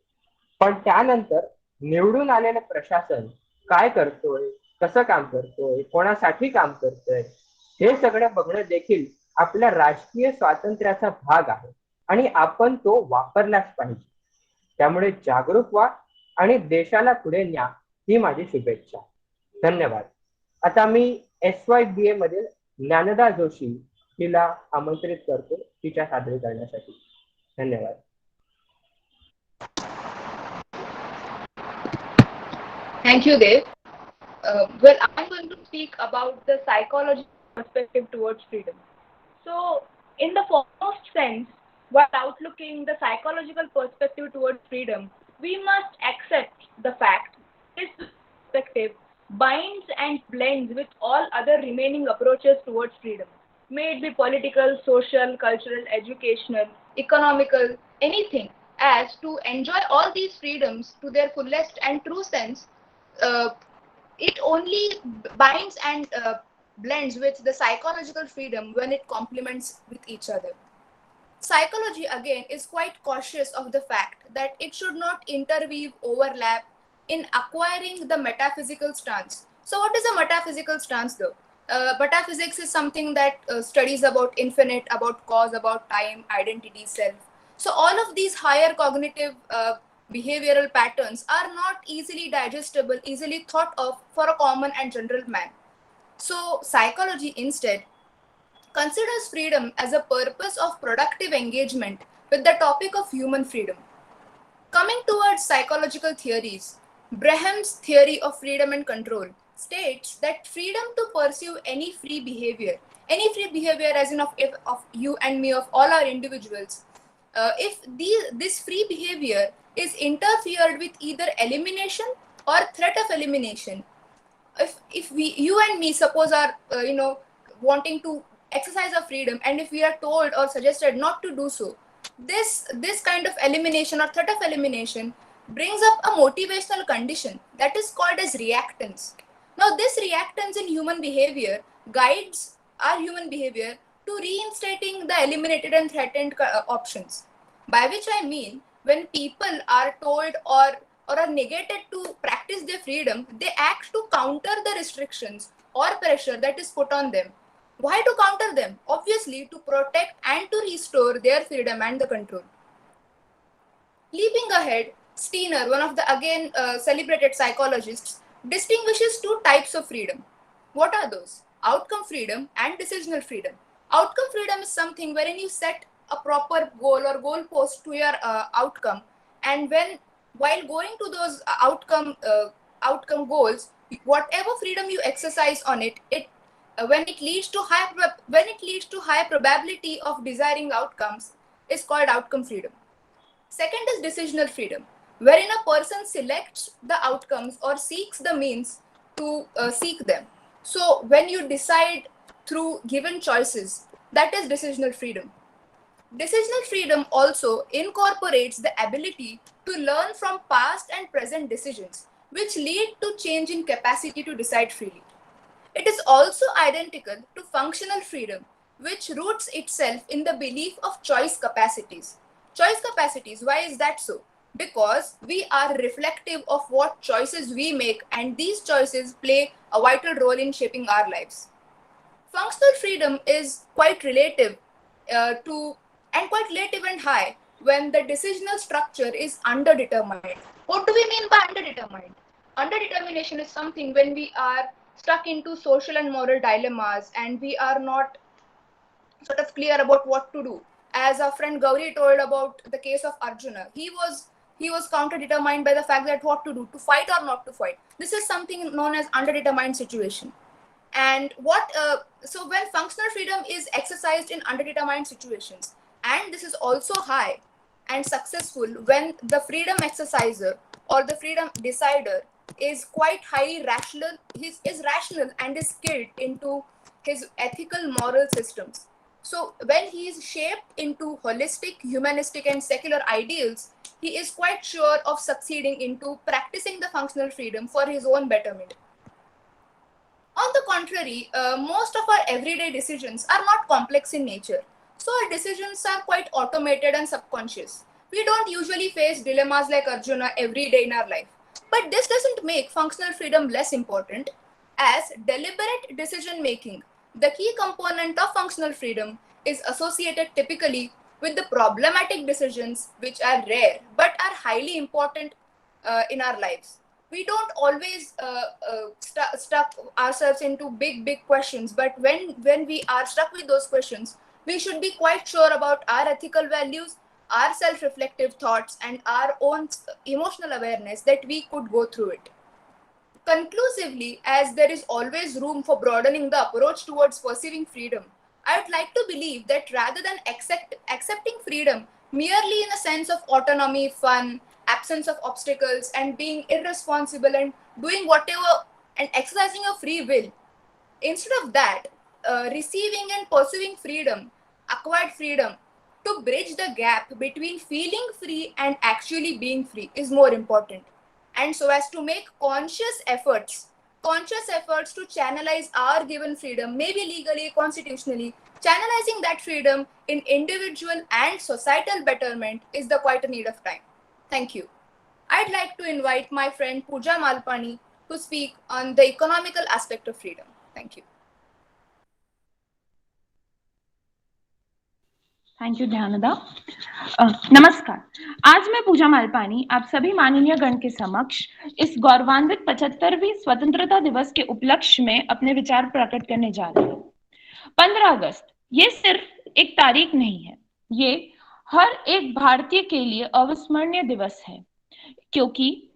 पण त्यानंतर निवडून आलेलं प्रशासन काय करतोय, कसं काम करतोय, कोणासाठी काम करतोय, हे सगळं बघणं देखील आपल्या राजकीय स्वातंत्र्याचा भाग आहे आणि आपण तो वापरलाच पाहिजे. त्यामुळे जागरूक व्हा आणि देशाला पुढे न्या, ही माझी शुभेच्छा. धन्यवाद. आता मी SYBA मधील ज्ञानदा जोशी हिला आमंत्रित करतो तिच्या सादरीकरणासाठी. धन्यवाद. Thank you, Dev. Well, I'm going to speak about the psychological perspective towards freedom. So, in the foremost sense, while outlooking the psychological perspective towards freedom, we must accept the fact this perspective binds and blends with all other remaining approaches towards freedom, may it be political, social, cultural, educational, economical, anything, as to enjoy all these freedoms to their fullest and true sense. uh, it only binds and blends with the psychological freedom when it complements with each other. Psychology again is quite cautious of the fact that it should not interweave, overlap in acquiring the metaphysical stance. So what is a metaphysical stance though? Metaphysics is something that studies about infinite, about cause, about time, identity, self. So all of these higher cognitive behavioral patterns are not easily digestible, easily thought of for a common and general man. So psychology instead considers freedom as a purpose of productive engagement with the topic of human freedom. Coming towards psychological theories, Breham's theory of freedom and control states that freedom to pursue any free behavior as in of you and me, of all our individuals, if this free behavior is interfered with either elimination or threat of elimination, if you and me suppose are wanting to exercise our freedom, and if we are told or suggested not to do so, this kind of elimination or threat of elimination brings up a motivational condition that is called as reactance. Now this reactance in human behavior guides our human behavior to reinstating the eliminated and threatened options, by which I mean when people are told or are negated to practice their freedom, they act to counter the restrictions or pressure that is put on them. Why to counter them? Obviously, to protect and to restore their freedom and the control. Leaping ahead, Steiner, one of the again celebrated psychologists, distinguishes two types of freedom. What are those? Outcome freedom and decisional freedom. Outcome freedom is something wherein you set a proper goal or goal post to your outcome, and while going to those outcome goals, whatever freedom you exercise on it, when it leads to high probability of desiring outcomes, is called outcome freedom. Second is decisional freedom, wherein a person selects the outcomes or seeks the means to seek them. So when you decide through given choices, that is decisional freedom. Decisional freedom also incorporates the ability to learn from past and present decisions, which lead to change in capacity to decide freely. It is also identical to functional freedom, which roots itself in the belief of choice capacities. Choice capacities, why is that so? Because we are reflective of what choices we make, and these choices play a vital role in shaping our lives. Functional freedom is quite relative and high when the decisional structure is underdetermined. What do we mean by underdetermined? Underdetermination is something when we are stuck into social and moral dilemmas and we are not sort of clear about what to do. As our friend Gauri told about the case of Arjuna, he was counter-determined by the fact that what to do, to fight or not to fight. This is something known as underdetermined situation. And so when functional freedom is exercised in underdetermined situations, and this is also high and successful when the freedom exerciser or the freedom decider is quite highly rational, is rational and is skilled into his ethical moral systems. So when he is shaped into holistic, humanistic and secular ideals, he is quite sure of succeeding into practicing the functional freedom for his own betterment. On the contrary, most of our everyday decisions are not complex in nature. So our decisions are quite automated and subconscious. We don't usually face dilemmas like Arjuna every day in our life. But this doesn't make functional freedom less important, as deliberate decision making, the key component of functional freedom, is associated typically with the problematic decisions which are rare but are highly important in our lives. We don't always stuck ourselves into big questions, but when we are stuck with those questions, we should be quite sure about our ethical values, our self-reflective thoughts, and our own emotional awareness that we could go through it. Conclusively, as there is always room for broadening the approach towards perceiving freedom, I would like to believe that rather than accepting freedom merely in a sense of autonomy, fun, absence of obstacles, and being irresponsible and doing whatever and exercising your free will, instead of that, receiving and pursuing freedom, acquired freedom, to bridge the gap between feeling free and actually being free is more important. And so as to make conscious efforts to channelize our given freedom, maybe legally, constitutionally, channelizing that freedom in individual and societal betterment is the quite a need of time. Thank you. I'd like to invite my friend Pooja Malpani to speak on the economical aspect of freedom. Thank you. Thank you ध्यानदा। नमस्कार, आज मैं पूजा मालपानी आप सभी माननीय गण के समक्ष इस गौरवान्वित 75वीं स्वतंत्रता दिवस के उपलक्ष्य में अपने विचार प्रकट करने जा रही हूँ। 15 अगस्त ये सिर्फ एक तारीख नहीं है, ये हर एक भारतीय के लिए अविस्मरणीय दिवस है, क्योंकि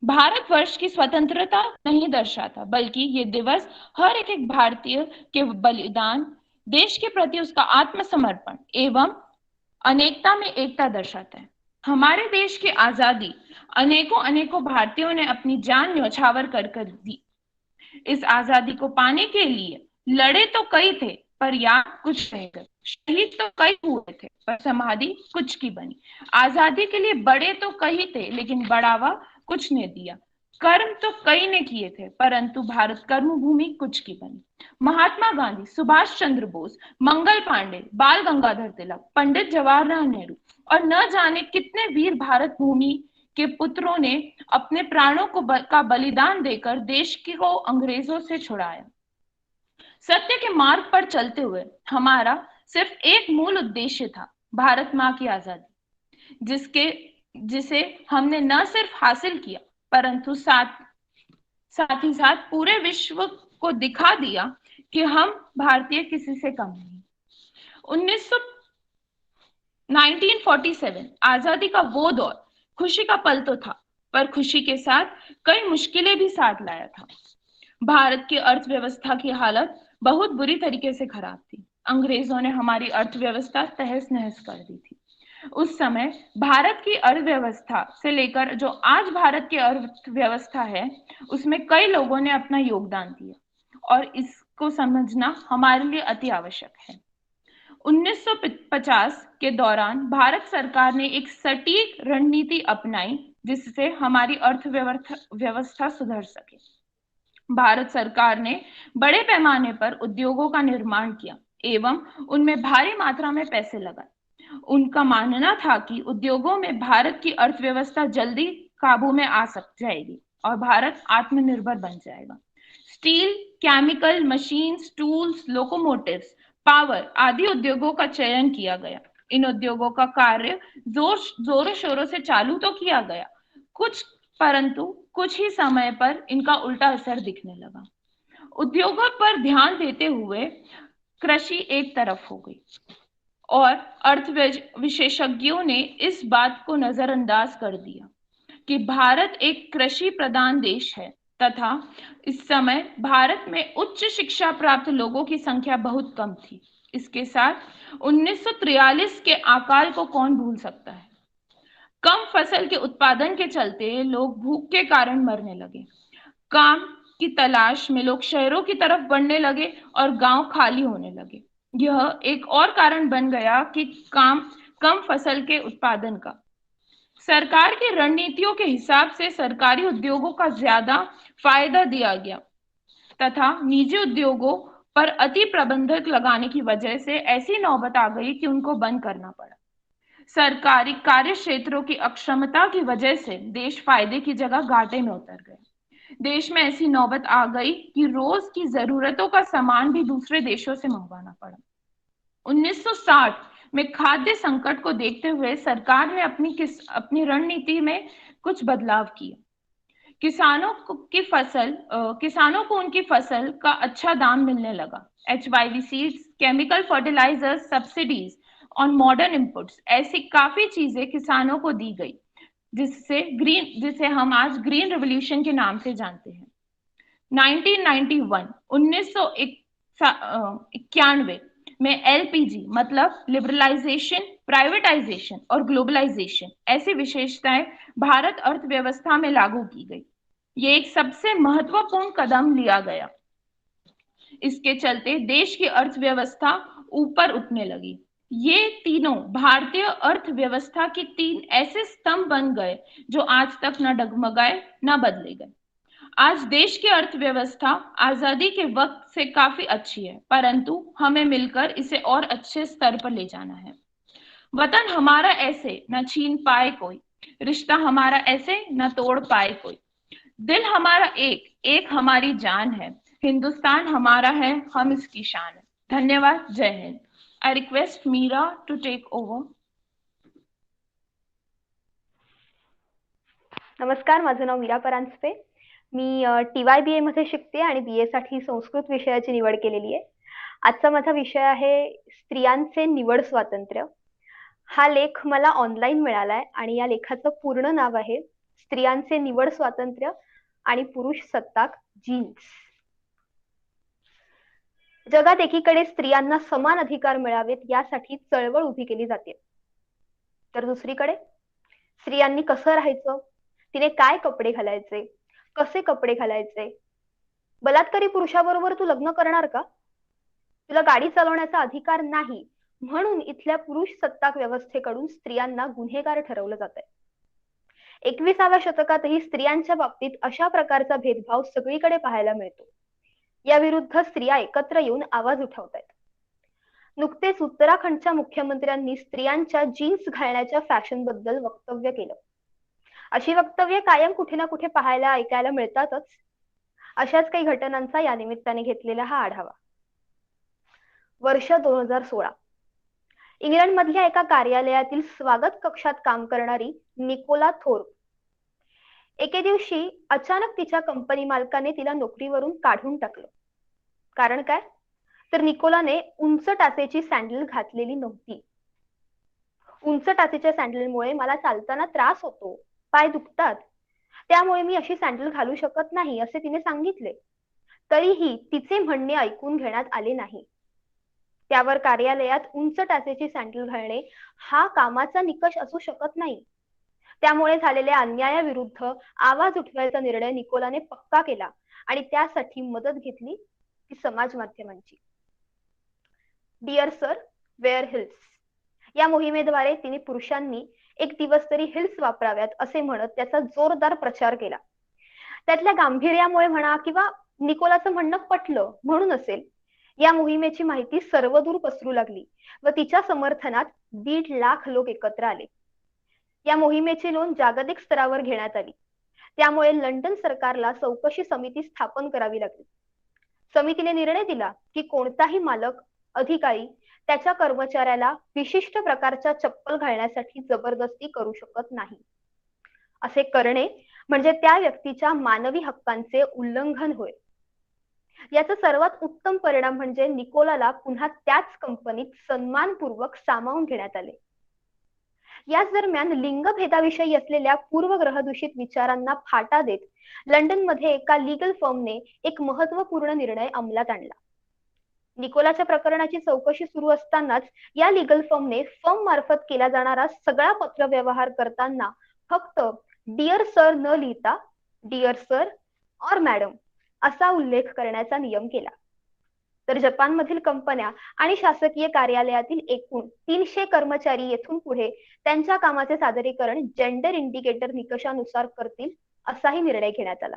भारतवर्ष की स्वतंत्रता नहीं दर्शाता, बल्कि ये दिवस हर एक भारतीय के बलिदान, देश के प्रति उसका आत्मसमर्पण एवं अनेकता में एकता दर्शाता है। हमारे देश की आजादी अनेकों भारतीयों ने अपनी जान न्यौछावर कर दी। इस आजादी को पाने के लिए लड़े तो कई थे, पर याद कुछ रह गए। शहीद तो कई हुए थे, पर समाधि कुछ की बनी। आजादी के लिए बड़े तो कई थे, लेकिन बढ़ावा कुछ ने दिया। कर्म तो कई ने किए थे, परंतु भारत कर्मभूमि कुछ की बनी। महात्मा गांधी, सुभाष चंद्र बोस, मंगल पांडे, बाल गंगाधर तिलक, पंडित जवाहरलाल नेहरू और न जाने कितने वीर भारत भूमि के पुत्रों ने अपने प्राणों का बलिदान देकर देश को अंग्रेजों से छुड़ाया। सत्य के मार्ग पर चलते हुए हमारा सिर्फ एक मूल उद्देश्य था, भारत माँ की आजादी, जिसे हमने न सिर्फ हासिल किया, परंतु साथ ही साथ पूरे विश्व को दिखा दिया कि हम भारतीय किसी से कम नहीं। 1947 आजादी का वो दौर खुशी का पल तो था, पर खुशी के साथ कई मुश्किलें भी साथ लाया था। भारत की अर्थव्यवस्था की हालत बहुत बुरी तरीके से खराब थी। अंग्रेजों ने हमारी अर्थव्यवस्था तहस नहस कर दी थी। उस समय भारत की अर्थव्यवस्था से लेकर जो आज भारत की अर्थव्यवस्था है, उसमें कई लोगों ने अपना योगदान दिया और इसको समझना हमारे लिए अति आवश्यक है। 1950 के दौरान भारत सरकार ने एक सटीक रणनीति अपनाई, जिससे हमारी अर्थव्यवस्था सुधर सके। भारत सरकार ने बड़े पैमाने पर उद्योगों का निर्माण किया एवं उनमें भारी मात्रा में पैसे लगाए। उनका मानना था कि उद्योगों में भारत की अर्थव्यवस्था जल्दी काबू में आ जाएगी और भारत आत्मनिर्भर बन जाएगा। Steel, chemical, machines, tools, locomotives, power आदि उद्योगों का चयन किया गया। इन उद्योगों का कार्य जोरों शोरों से चालू तो किया गया, परंतु कुछ ही समय पर इनका उल्टा असर दिखने लगा। उद्योगों पर ध्यान देते हुए कृषि एक तरफ हो गई और अर्थ विशेषज्ञों ने इस बात को नजरअंदाज कर दिया कि भारत एक कृषि प्रधान देश है तथा इस समय भारत में उच्च शिक्षा प्राप्त लोगों की संख्या बहुत कम थी। इसके साथ 1943 के अकाल को कौन भूल सकता है। कम फसल के उत्पादन के चलते लोग भूख के कारण मरने लगे। काम की तलाश में लोग शहरों की तरफ बढ़ने लगे और गांव खाली होने लगे। यह एक और कारण बन गया कि कम फसल के उत्पादन का। सरकार की रणनीतियों के हिसाब से सरकारी उद्योगों का ज्यादा फायदा दिया गया तथा निजी उद्योगों पर अति प्रबंधक लगाने की वजह से ऐसी नौबत आ गई कि उनको बंद करना पड़ा। सरकारी कार्य क्षेत्रों की अक्षमता की वजह से देश फायदे की जगह घाटे में उतर गए। देश में ऐसी नौबत आ गई कि रोज की जरूरतों का सामान भी दूसरे देशों से मंगवाना पड़ा। 1960 में खाद्य संकट को देखते हुए सरकार ने अपनी रणनीति में कुछ बदलाव किया। किसानों को उनकी फसल का अच्छा दाम मिलने लगा। HYV seeds, chemical fertilisers, subsidies on modern inputs, ऐसी काफी चीजें किसानों को दी गई, जिसे हम आज ग्रीन रेवोल्यूशन के नाम से जानते हैं। 1991 1991 में एलपीजी मतलब लिबरलाइजेशन, प्राइवेटाइजेशन और ग्लोबलाइजेशन ऐसी विशेषताएं भारत अर्थव्यवस्था में लागू की गई। ये एक सबसे महत्वपूर्ण कदम लिया गया। इसके चलते देश की अर्थव्यवस्था ऊपर उठने लगी। ये तीनों भारतीय अर्थव्यवस्था के 3 ऐसे स्तंभ बन गए जो आज तक न डगमगाए न बदले गए। आज देश की अर्थव्यवस्था आजादी के वक्त से काफी अच्छी है, परंतु हमें मिलकर इसे और अच्छे स्तर पर ले जाना है। वतन हमारा ऐसे न छीन पाए कोई, रिश्ता हमारा ऐसे न तोड़ पाए कोई। दिल हमारा एक हमारी जान है। हिंदुस्तान हमारा है, हम इसकी शान है। धन्यवाद। जय Hind. I request Meera to take over. नमस्कार, माझं नाव मीरा परांजपे. मी TYBA मध्ये शिकते आणि BA साठी संस्कृत विषयाची निवड केलेली आहे. आजचा माझा विषय आहे स्त्रियांचे निवड स्वातंत्र्य. हा लेख मला ऑनलाईन मिळालाय आणि या लेखाचं पूर्ण नाव आहे स्त्रियांचे निवड स्वातंत्र्य आणि पुरुष सत्ताक जीन्स. जगात एकीकडे स्त्रियांना समान अधिकार मिळावेत यासाठी चळवळ उभी केली जाते, तर दुसरीकडे स्त्रियांनी कसं राहायचं, तिने काय कपडे घालायचे, कसे कपडे घालायचे, बलात्कारी पुरुषाबरोबर तू लग्न करणार का, तुला गाडी चालवण्याचा अधिकार नाही म्हणून इथल्या पुरुष सत्ताक व्यवस्थेकडून स्त्रियांना गुन्हेगार ठरवलं जात आहे. 21व्या शतकातही स्त्रियांच्या बाबतीत अशा प्रकारचा भेदभाव सगळीकडे पाहायला मिळतो. या विरुद्ध स्त्रिया एकत्र येऊन आवाज उठवतायत. नुकतेच उत्तराखंडच्या मुख्यमंत्र्यांनी स्त्रियांच्या जीन्स घालण्याच्या फॅशन बद्दल वक्तव्य केलं. अशी वक्तव्ये कायम कुठे ना कुठे पाहायला ऐकायला मिळतातच. अशाच काही घटनांचा या निमित्ताने घेतलेला हा आढावा. वर्ष 2016. इंग्लंड मधल्या एका कार्यालयातील स्वागत कक्षात काम करणारी निकोला थोर्प एके दिवशी अचानक तिच्या कंपनी मालकाने तिला नोकरीवरून काढून टाकलं. कारण काय, तर निकोलाने उंच टाचेची सँडल घातलेली नव्हती. उंच टाचेच्या सँडलमुळे मला चालताना त्रास होतो, पाय दुखतात, त्यामुळे मी अशी सँडल घालू शकत नाही असे तिने सांगितले. तरीही तिचे म्हणणे ऐकून घेण्यात आले नाही. त्यावर कार्यालयात उंच टाचेची सँडल घालणे हा कामाचा निकष असू शकत नाही. त्यामुळे झालेल्या अन्यायाविरुद्ध आवाज उठवायचा निर्णय निकोलाने पक्का केला आणि त्यासाठी मदत घेतली ती समाज माध्यमांची. डिअर सर, वेअर हिल्स या मोहिमेद्वारे तिने पुरुषांनी एक दिवस तरी हिल्स वापराव्यात असे म्हणत त्याचा जोरदार प्रचार केला. त्यातल्या गांभीर्यामुळे म्हणा किंवा निकोलाचं म्हणणं पटलं म्हणून असेल, या मोहिमेची माहिती सर्वदूर पसरू लागली व तिच्या समर्थनात 1.5 लाख लोक एकत्र आले. या मोहिमेची नोंद जागतिक स्तरावर घेण्यात आली. त्यामुळे लंडन सरकारला चौकशी समिती स्थापन करावी लागली. समितीने निर्णय दिला की कोणताही मालक, अधिकारी त्याच्या कर्मचाऱ्याला विशिष्ट प्रकारच्या चप्पल घालण्यासाठी जबरदस्ती करू शकत नाही. असे करणे म्हणजे त्या व्यक्तीच्या मानवी हक्कांचे उल्लंघन होय. याचा सर्वात उत्तम परिणाम म्हणजे निकोलाला पुन्हा त्याच कंपनीत सन्मानपूर्वक सामावून घेण्यात आले. याच दरम्यान लिंगभेदाविषयी असलेल्या पूर्वग्रहदूषित विचारांना फाटा देत लंडनमध्ये एका लीगल फर्मने एक महत्वपूर्ण निर्णय अंमलात आणला. निकोलाच्या प्रकरणाची चौकशी सुरू असतानाच या लीगल फर्मने फर्म मार्फत केला जाणारा सगळा पत्रव्यवहार करताना फक्त डिअर सर न लिहिता डिअर सर और मॅडम असा उल्लेख करण्याचा नियम केला. तर जपानमधील कंपन्या आणि शासकीय कार्यालयातील एकूण 300 कर्मचारी येथून पुढे त्यांच्या कामाचे सादरीकरण जेंडर इंडिकेटर निकषानुसार करतील असाही निर्णय घेण्यात आला.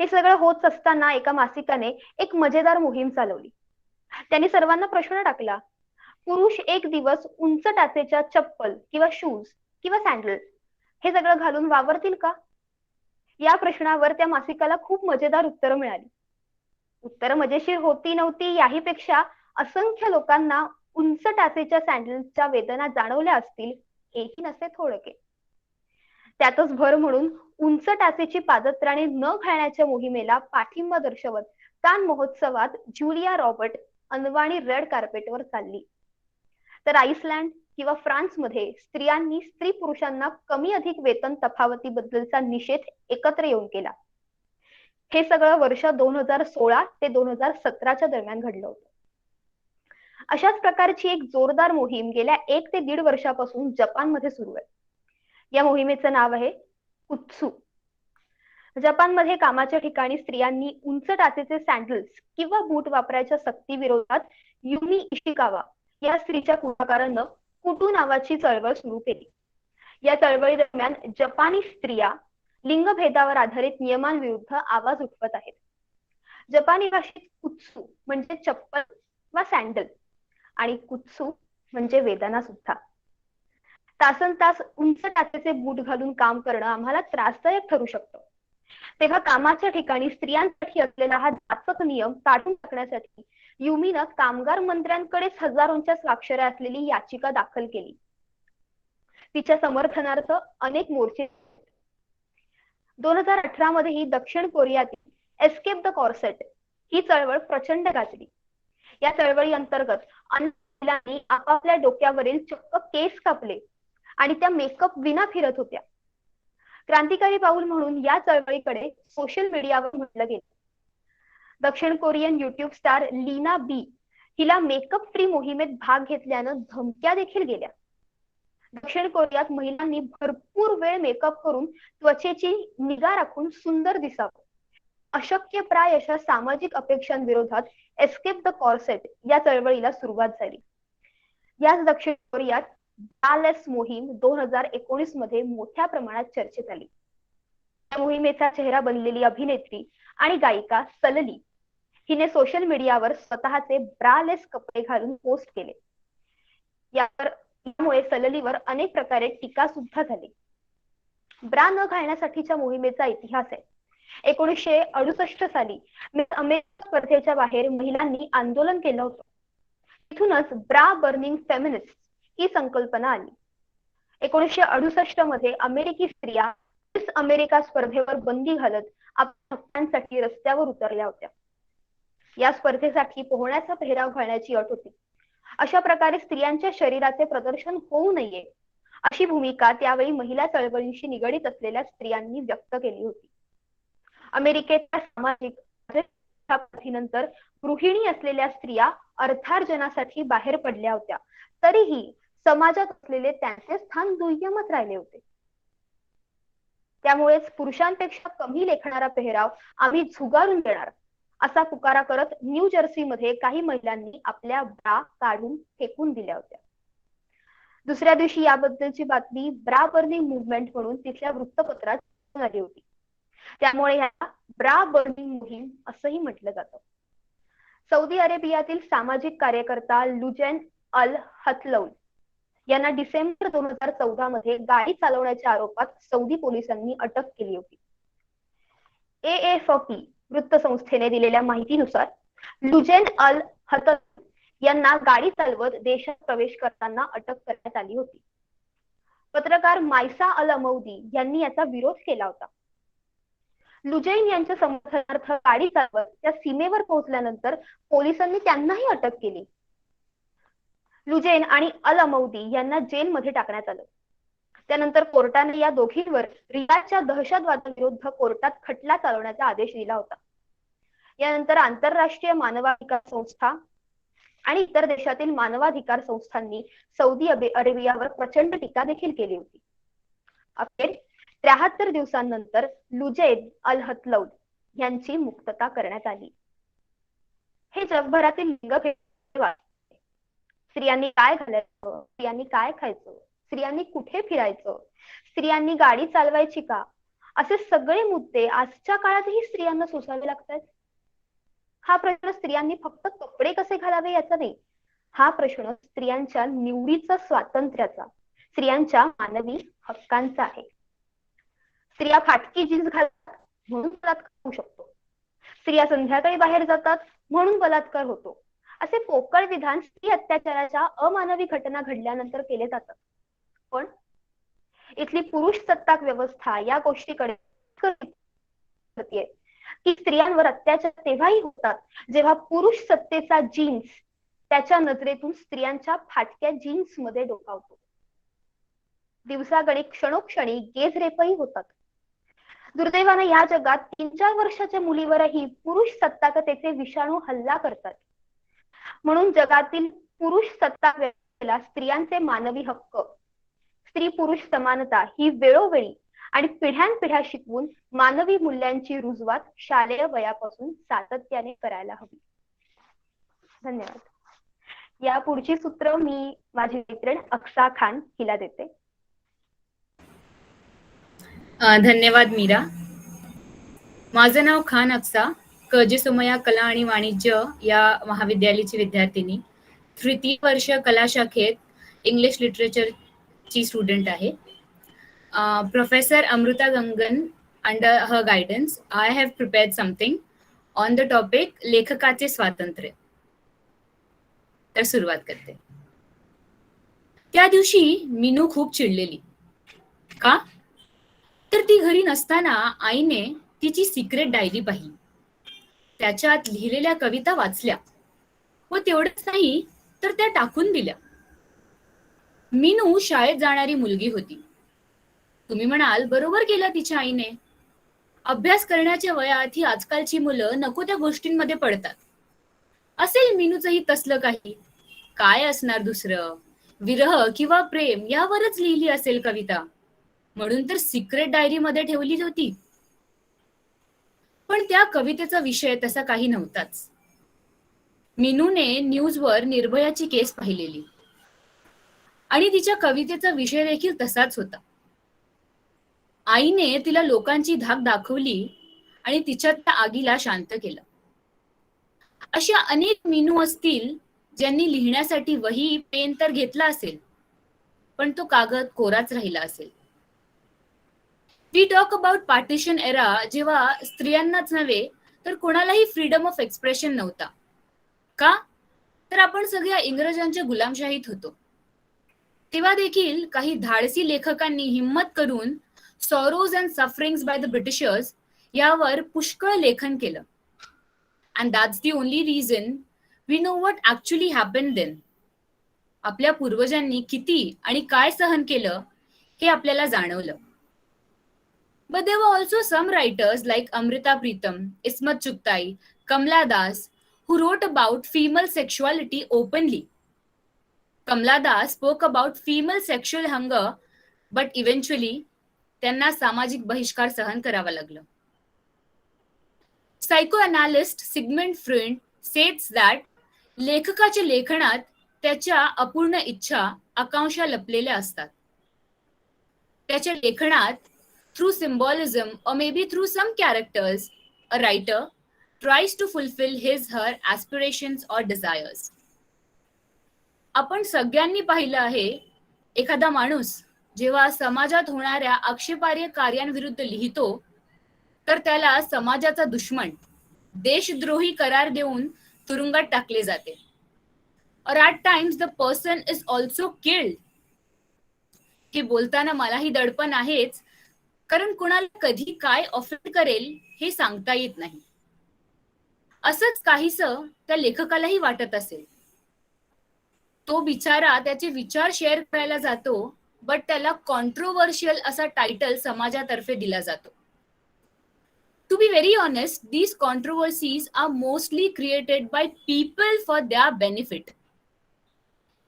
हे सगळं होत असताना एका मासिकाने एक मजेदार मोहीम चालवली. त्यांनी सर्वांना प्रश्न टाकला, पुरुष एक दिवस उंच टाचेच्या चप्पल किंवा शूज किंवा सँडल हे सगळं घालून वावरतील का? या प्रश्नावर त्या मासिकाला खूप मजेदार उत्तरं मिळाली. उत्तरं मजेशीर होती नव्हती याहीपेक्षा असंख्य लोकांना उंच टाचेच्या सँडलच्या वेदना जाणवल्या असतील हेही नसे थोडके. त्यातच भर म्हणून उंच टाचेची पादत्राणे न घालण्याच्या मोहिमेला पाठिंबा दर्शवत कान महोत्सवात ज्युलिया रॉबर्ट अनवाणी रेड कार्पेटवर चालली. तर आईसलँड किंवा फ्रान्समध्ये स्त्रियांनी स्त्री पुरुषांना कमी अधिक वेतन तफावतीबद्दलचा निषेध एकत्र येऊन केला. हे सगळं वर्ष 2016 ते 2017च्या दरम्यान घडलं होतं. अशाच प्रकारची एक जोरदार मोहीम गेल्या 1 ते 1.5 वर्षापासून जपानमध्ये सुरू आहे. या मोहिमेचं नाव आहे कुत्सू. जपानमध्ये कामाच्या ठिकाणी स्त्रियांनी उंच टाचेचे सँडल्स किंवा बूट वापरायच्या सक्ती विरोधात युमी इशिकावा या स्त्रीच्या पुढाकारानं कुटू नावाची चळवळ सुरू केली. या चळवळी दरम्यान जपानी स्त्रिया लिंगभेदावर आधारित नियमांविरुद्ध आवाज उठवत आहेत. जपानी भाषेत कुत्सू म्हणजे चप्पल वा सँडल आणि कुत्सू म्हणजे वेदना सुद्धा. तासन तास उंच टाचेचे बूट घालून काम करणं आम्हाला त्रासदायक ठरू शकतं. तेव्हा कामाच्या ठिकाणी स्त्रियांसाठी असलेला हा जाचक नियम काढून टाकण्यासाठी युमीनं कामगार मंत्र्यांकडेच हजारोंच्या स्वाक्षऱ्या असलेली याचिका दाखल केली. तिच्या समर्थनार्थ अनेक मोर्चे 2018 मध्येही दक्षिण कोरियातील एस्केप द कॉर्सेट ही चळवळ प्रचंड गाजली. या चळवळी अंतर्गत अनेक महिलांनी आपापल्या डोक्यावरील चक्क केस कापले आणि त्या मेकअप विना फिरत होत्या. क्रांतिकारी पाऊल म्हणून या चळवळीकडे सोशल मीडियावर म्हटलं गेलं. दक्षिण कोरियन युट्यूब स्टार लीना बी हिला मेकअप फ्री मोहिमेत भाग घेतल्यानं धमक्या देखील गेल्या. दक्षिण कोरियात महिलांनी भरपूर वेळ मेकअप करून त्वचेची निगा राखून सुंदर दिसावं अशक्यप्राय अशा सामाजिक अपेक्षांविरोधात एस्केप द कॉर्सेट या चळवळीला सुरुवात झाली. याच दक्षिण कोरियात ब्रालेस मोहीम 2019 मध्ये मोठ्या प्रमाणात चर्चेत आली. या मोहिमेचा चेहरा बनलेली अभिनेत्री आणि गायिका सलली हिने सोशल मीडियावर स्वतःचे ब्रालेस कपडे घालून पोस्ट केले. यामुळे सललीवर अनेक प्रकारे टीका सुद्धा झाली. ब्रा न घालण्यासाठीच्या मोहिमेचा इतिहास आहे. 1968 साली अमेरिका स्पर्धेच्या बाहेर महिलांनी आंदोलन केलं होतं. तिथूनच ब्रा बर्निंग फेमिनिस्ट ही संकल्पना आली. 1968 मध्ये अमेरिकी स्त्रिया अमेरिका स्पर्धेवर बंदी घालत आपल्या हक्कांसाठी रस्त्यावर उतरल्या होत्या. या स्पर्धेसाठी पोहण्याचा पेहराव घालण्याची अट होती. अशा प्रकारे स्त्रियांच्या शरीराचे प्रदर्शन होऊ नये अशी भूमिका त्यावेळी महिला चळवळीशी निगडीत असलेल्या स्त्रियांनी व्यक्त केली होती. अमेरिकेच्या सामाजिक नंतर गृहिणी असलेल्या स्त्रिया अर्थार्जनासाठी बाहेर पडल्या होत्या, तरीही समाजात असलेले त्यांचे स्थान दुय्यमच राहिले होते. त्यामुळेच पुरुषांपेक्षा कमी लेखणारा पेहराव आम्ही झुगारून देणार असा पुकारा करत न्यू जर्सी मध्ये काही महिलांनी आपल्या ब्रा काढून फेकून दिल्या होत्या. दुसऱ्या दिवशी याबद्दलची बातमी ब्रा बर्निंग मुव्हमेंट म्हणून तिथल्या वृत्तपत्रात आली होती. त्यामुळे ह्या ब्रा बर्निंग मोहीम असंही म्हटलं जातं. सौदी अरेबियातील सामाजिक कार्यकर्ता लुजेन अल हथलौल यांना डिसेंबर 2014 मध्ये गाडी चालवण्याच्या आरोपात सौदी पोलिसांनी अटक केली होती. AFP वृत्तसंस्थेने दिलेल्या माहितीनुसार लुजेन अल हथलौल यांना गाडी चालवत देशात प्रवेश करताना अटक करण्यात आली होती. पत्रकार मायसा अल अमौदी यांनी याचा विरोध केला होता. लुजैन यांच्या समर्थनार्थ गाडी चालवत त्या सीमेवर पोहोचल्यानंतर पोलिसांनी त्यांनाही अटक केली. लुजैन आणि अल अमौदी यांना जेलमध्ये टाकण्यात आलं. त्यानंतर कोर्टाने या दोघींवर रियादच्या दहशतवादाविरुद्ध कोर्टात खटला चालवण्याचा आदेश दिला होता. यानंतर आंतरराष्ट्रीय मानवाधिकार संस्था आणि इतर देशातील मानवाधिकार संस्थांनी सौदी अरेबियावर प्रचंड टीका देखील केली होती. अखेर 73 दिवसांनंतर लुजैन अल हथलौल यांची मुक्तता करण्यात आली. हे जगभरातील लिंगभेद, स्त्रियांनी काय घालायचं, स्त्रियांनी काय खायचं, स्त्रियांनी कुठे फिरायचं, स्त्रियांनी गाडी चालवायची का, असे सगळे मुद्दे आजच्या काळातही स्त्रियांना सोसावे लागतात. हा प्रश्न स्त्रियांनी फक्त कपडे कसे घालावे याचा नाही, हा प्रश्न स्त्रियांच्या निवडीचा स्वातंत्र्याचा, स्त्रियांच्या मानवी हक्कांचा आहे. स्त्रिया फाटकी जीन्स घालतात म्हणून बलात्कार होऊ शकतो, स्त्रिया संध्याकाळी बाहेर जातात म्हणून बलात्कार होतो, असे पोकळ विधान स्त्री अत्याचाराच्या अमानवी घटना घडल्यानंतर केले जातात. पण इथली पुरुष सत्ताक व्यवस्था या गोष्टीकडे की स्त्रियांवर अत्याचार तेव्हाही होतात जेव्हा पुरुष सत्तेचा जीन्स त्याच्या नजरेतून स्त्रियांच्या फाटक्या जीन्स मध्ये डोकावतो. दिवसागणिक क्षणोक्षणी गेज रेपही होतात. दुर्दैवानं या जगात 3-4 वर्षाच्या मुलीवरही पुरुष सत्ताकतेचे विषाणू हल्ला करतात. म्हणून जगातील पुरुष सत्ता व्यवस्थेला स्त्रियांचे मानवी हक्क, स्त्री पुरुष समानता ही वेळोवेळी आणि पिढ्यानपिढ्या शिकवून मानवी मूल्यांची रुजवात शालेय वयापासून सातत्याने करायला हवी. धन्यवाद. या पुढची सूत्र मी माझी मैत्रीण अक्सा खान हिला देते. धन्यवाद मीरा. माझं नाव खान अक्सा, क.जे. सोमय्या कला आणि वाणिज्य या महाविद्यालयाची विद्यार्थिनी, तृतीय वर्ष कला शाखेत इंग्लिश लिटरेचरची स्टुडंट आहे. Professor Amruta Gangan, under her guidance, I have prepared something on the topic लेखकाचे स्वातंत्र्य. तर सुरुवात करते. त्या दिवशी मीनू खूप चिडलेली. का? तर ती घरी नसताना आईने तिची सिक्रेट डायरी पाहिली. त्याच्यात लिहिलेल्या कविता वाचल्या व तेवढंच नाही तर त्या टाकून दिल्या. मीनू शाळेत जाणारी मुलगी होती. तुम्ही म्हणाल बरोबर केलं तिच्या आईने. अभ्यास करण्याच्या वयात ही आजकालची मुलं नको त्या गोष्टींमध्ये पडतात. असेल मीनूचंही तसलं काही. काय असणार दुसरं? विरह किंवा प्रेम यावरच लिहिली असेल कविता, म्हणून तर सिक्रेट डायरी मध्ये ठेवली होती. पण त्या कवितेचा विषय तसा काही नव्हताच. मीनूने न्यूजवर निर्भयाची केस पाहिलेली आणि तिच्या कवितेचा विषय देखील तसाच होता. आईने तिला लोकांची धाक दाखवली आणि तिच्यात त्या आगीला शांत केलं. अशा अनेक मीनू असतील ज्यांनी लिहिण्यासाठी वही पेन तर घेतला असेल, पण तो कागद कोराच राहिला असेल. We talk about partition era, जेव्हा स्त्रियांनाच नव्हे तर कोणालाही फ्रीडम ऑफ एक्सप्रेशन नव्हता. का? तर आपण सगळ्या इंग्रजांच्या गुलामशाहीत होतो. तेव्हा देखील काही धाडसी लेखकांनी हिम्मत करून sorrows and sufferings by the Britishers यावर पुष्कळ लेखन केलं. And that's the only reason we know what actually happen then. आपल्या पूर्वजांनी किती आणि काय सहन केलं हे आपल्याला जाणवलं. But there were also some writers like Amrita Pritam, Ismat Chugtai, Kamla Das who wrote about female sexuality openly. Kamla Das spoke about female sexual hunger, but eventually त्यांना सामाजिक बहिष्कार सहन करावा लागलं. Psychoanalyst Sigmund Freud says that लेखकाच्या लेखनात त्याच्या अपूर्ण इच्छा, आकांक्षा लपलेल्या असतात. त्याच्या लेखनात through symbolism or maybe through some characters, a writer tries to fulfill his/her aspirations or desires. आपण सगळ्यांनी पाहिलं आहे, एखादा माणूस जेव्हा समाजात होणाऱ्या आक्षेपार्ह कार्यांविरुद्ध लिहितो तर त्याला समाजाचा दुश्मन, देशद्रोही करार देऊन तुरुंगात टाकले जाते. Or at times the person is also killed. हे बोलताना मलाही दडपण आहेच, कारण कुणाला कधी काय ऑफेंड करेल हे सांगता येत नाही. असंच काहीसं त्या लेखकालाही वाटत असेल. तो बिचारा त्याचे विचार शेअर करायला जातो, बट त्याला कॉन्ट्रोवर्शियल असा टायटल समाजातर्फे दिला जातो. To be very honest, these controversies are mostly created by people for their benefit.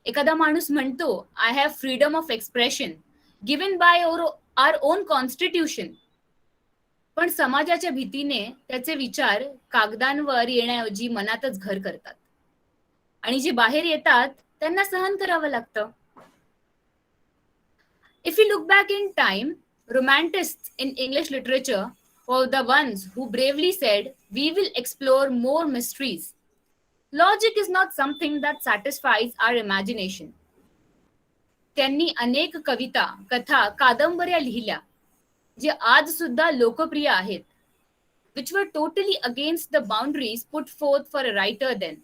एखादा माणूस म्हणतो, I have freedom of expression given by our own constitution, पण समाजाच्या भीतीने त्याचे विचार कागदांवर येण्याऐवजी मनातच घर करतात आणि जे बाहेर येतात त्यांना सहन करावं लागतं. If we look back in time, romanticists in English literature were the ones who bravely said, we will explore more mysteries. Logic is not something that satisfies our imagination. त्यांनी अनेक कविता, कथा, कादंबऱ्या लिहिल्या जे आज सुद्धा लोकप्रिय आहेत, which were totally against the boundaries put forth for a writer then.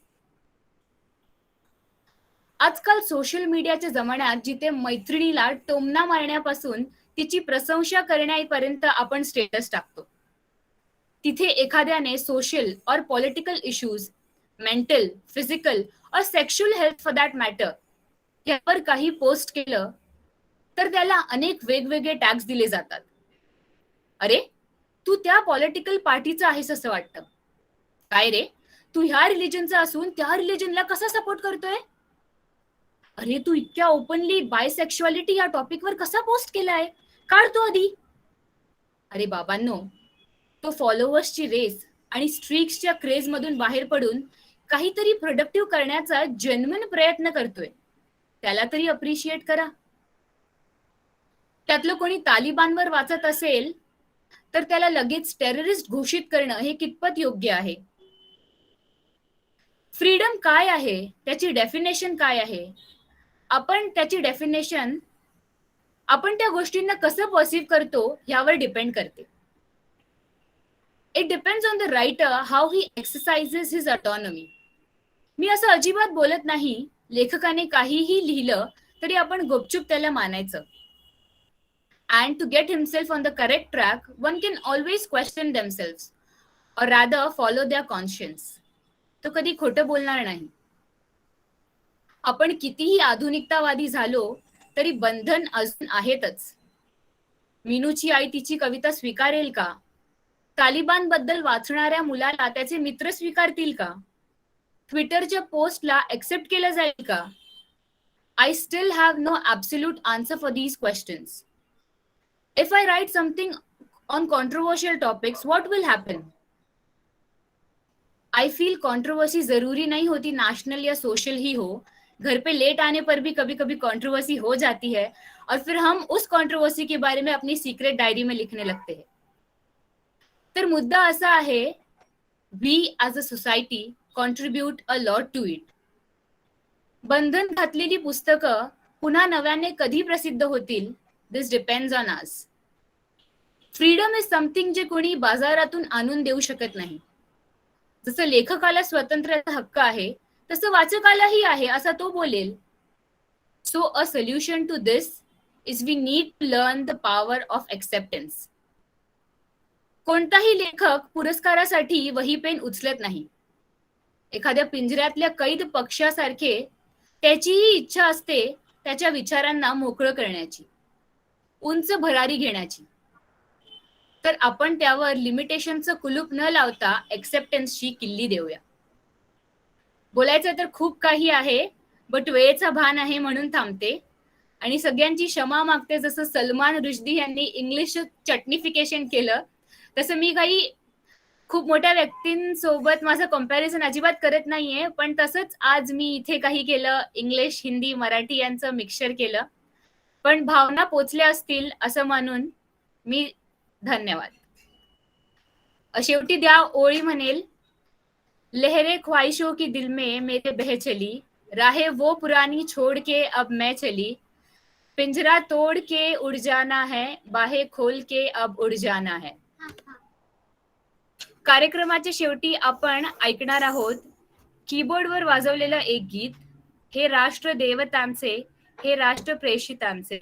आजकाल सोशल मीडियाच्या जमान्यात जिथे मैत्रिणीला टोमणा मारण्यापासून तिची प्रशंसा करण्यापर्यंत आपण स्टेटस टाकतो, तिथे एखाद्याने सोशल और पॉलिटिकल इश्यूज, मेंटल, फिजिकल और sexual health for that matter यावर काही पोस्ट केलं तर त्याला अनेक वेगवेगळे टॅग्स दिले जातात. अरे, तू त्या पॉलिटिकल पार्टीचा आहेस असं वाटतं. काय रे, तू ह्या रिलिजनचा असून त्या रिलिजनला कसा सपोर्ट करतोय? अरे, तू इतक्या ओपनली बायसेक्शुअलिटी या टॉपिकवर कसा पोस्ट केलाय? काढतो आधी. अरे बाबांनो, तो फॉलोअर्सची रेस आणि स्ट्रीक्सच्या क्रेज मधून बाहेर पडून काहीतरी प्रोडक्टिव्ह करण्याचा जेन्युइन प्रयत्न करतोय. त्याला तरी अप्रिशिएट करा. त्यातलं कोणी तालिबानवर वाचत असेल तर त्याला लगेच टेररिस्ट घोषित करणं हे कितपत योग्य आहे? फ्रीडम काय आहे, त्याची डेफिनेशन काय आहे? आपण त्या गोष्टींना कसं पर्सिव्ह करतो यावर डिपेंड करते. It depends on the writer how he exercises his autonomy. मी असं अजिबात बोलत नाही लेखकाने काहीही लिहिलं तरी आपण गुपचूप त्याला मानायचं. And to get himself on the correct track, one can always question themselves, or rather follow their conscience. तो कधी खोटं बोलणार नाही. आपण कितीही आधुनिकतावादी झालो तरी बंधन अजून आहेतच. मीनूची आई तिची कविता स्वीकारेल का? तालिबान बद्दल वाचणाऱ्या मुलाला त्याचे मित्र स्वीकारतील का? ट्विटरच्या पोस्टला एक्सेप्ट केलं जाईल का? I still have no absolute answer for these questions. If I write something on controversial topics, what will happen? I feel controversy जरूरी नहीं होती नेशनल या सोशल ही हो. घर पे लेट आने पर भी कभी कभी कंट्रोवर्सी हो जाती है और फिर हम उस कंट्रोवर्सी के बारे में अपनी सीक्रेट डायरी में लिखने लगते हैं. तर मुद्दा असा आहे, we as a society contribute a lot to it. बंधन घातलेली पुस्तकं पुन्हा नव्याने कधी प्रसिद्ध होतील? This depends on us. Freedom is something जे कोणी बाजारातून आणून देऊ शकत नाही. जसं लेखकाला स्वातंत्र्याचा हक्क आहे तसं वाचकालाही आहे असं तो बोलेल. So a solution to this is we need to learn the power of acceptance. कोणताही लेखक पुरस्कारासाठी वही पेन उचलत नाही. एखाद्या पिंजऱ्यातल्या कैद पक्ष्यासारखे त्याचीही इच्छा असते त्याच्या विचारांना मोकळं करण्याची, उंच भरारी घेण्याची. तर आपण त्यावर लिमिटेशनचं कुलूप न लावता एक्सेप्टन्सची किल्ली देऊया. बोलायचं तर खूप काही आहे, बट वेळेचा भान आहे म्हणून थांबते आणि सगळ्यांची क्षमा मागते. जसं सलमान रुश्दी यांनी इंग्लिश चटनिफिकेशन केलं तसं मी काही खूप मोठ्या व्यक्तींसोबत माझं कम्पॅरिझन अजिबात करत नाहीये, पण तसंच आज मी इथे काही केलं, इंग्लिश, हिंदी, मराठी यांचं मिक्सचर केलं. पण भावना पोचल्या असतील असं मानून मी धन्यवाद. शेवटी द्या ओळी म्हणेल, लहरे ख्वाहिशों की दिल में मेरे बह चली, राहे वो पुरानी छोड़ के अब मैं चली, पिंजरा तोड़ के उड़ जाना है, बाहें खोल के अब उड़ जाना है. कार्यक्रमाच्या शेवटी आपण ऐकणार आहोत कीबोर्डवर वाजवलेलं एक गीत. हे राष्ट्र देवतांचे, हे राष्ट्र प्रेषितांचे.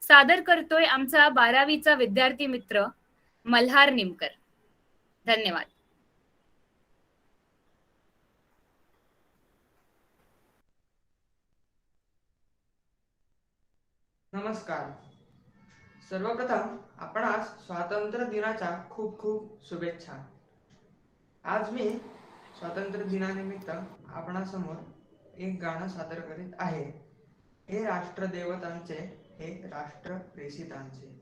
सादर करतोय आमचा 12वीचा विद्यार्थी मित्र मल्हार निमकर. धन्यवाद. नमस्कार. सर्वप्रथम आपण आज स्वातंत्र्य दिनाच्या खूप खूप शुभेच्छा. आज मी स्वातंत्र्य दिनानिमित्त आपणासमोर एक गाणं सादर करीत आहे. हे राष्ट्र देवतांचे, हे राष्ट्र प्रेषितांचे.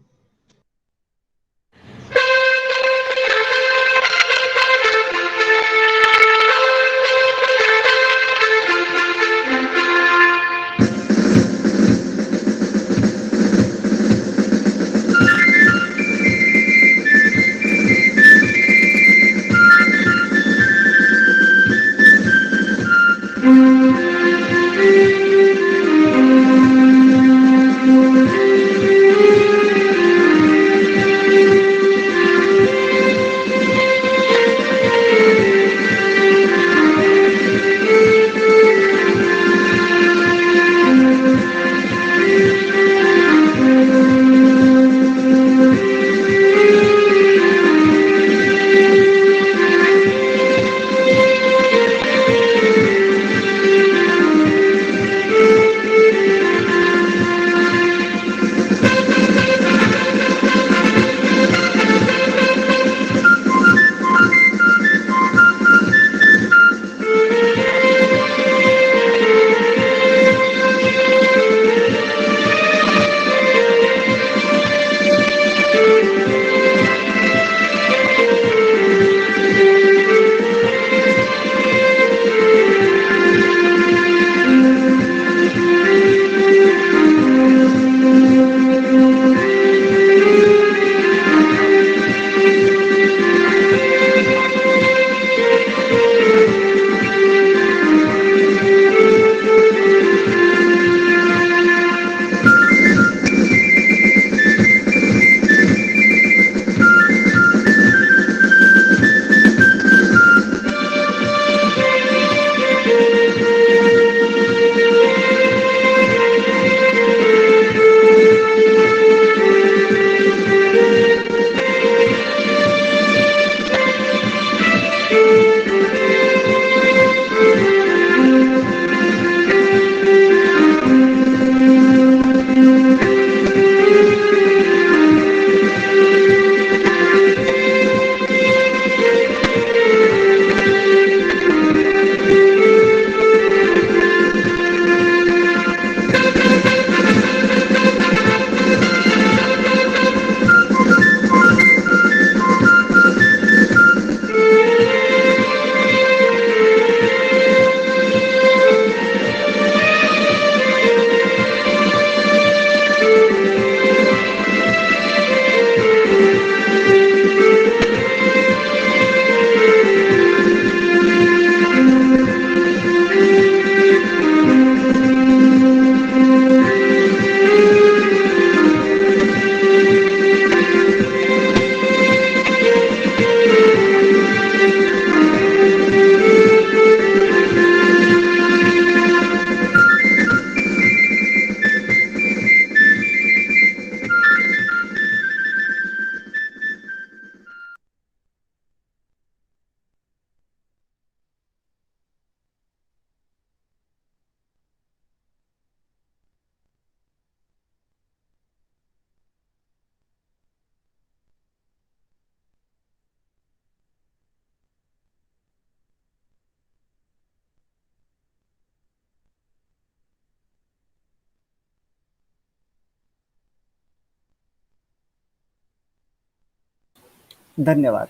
धन्यवाद.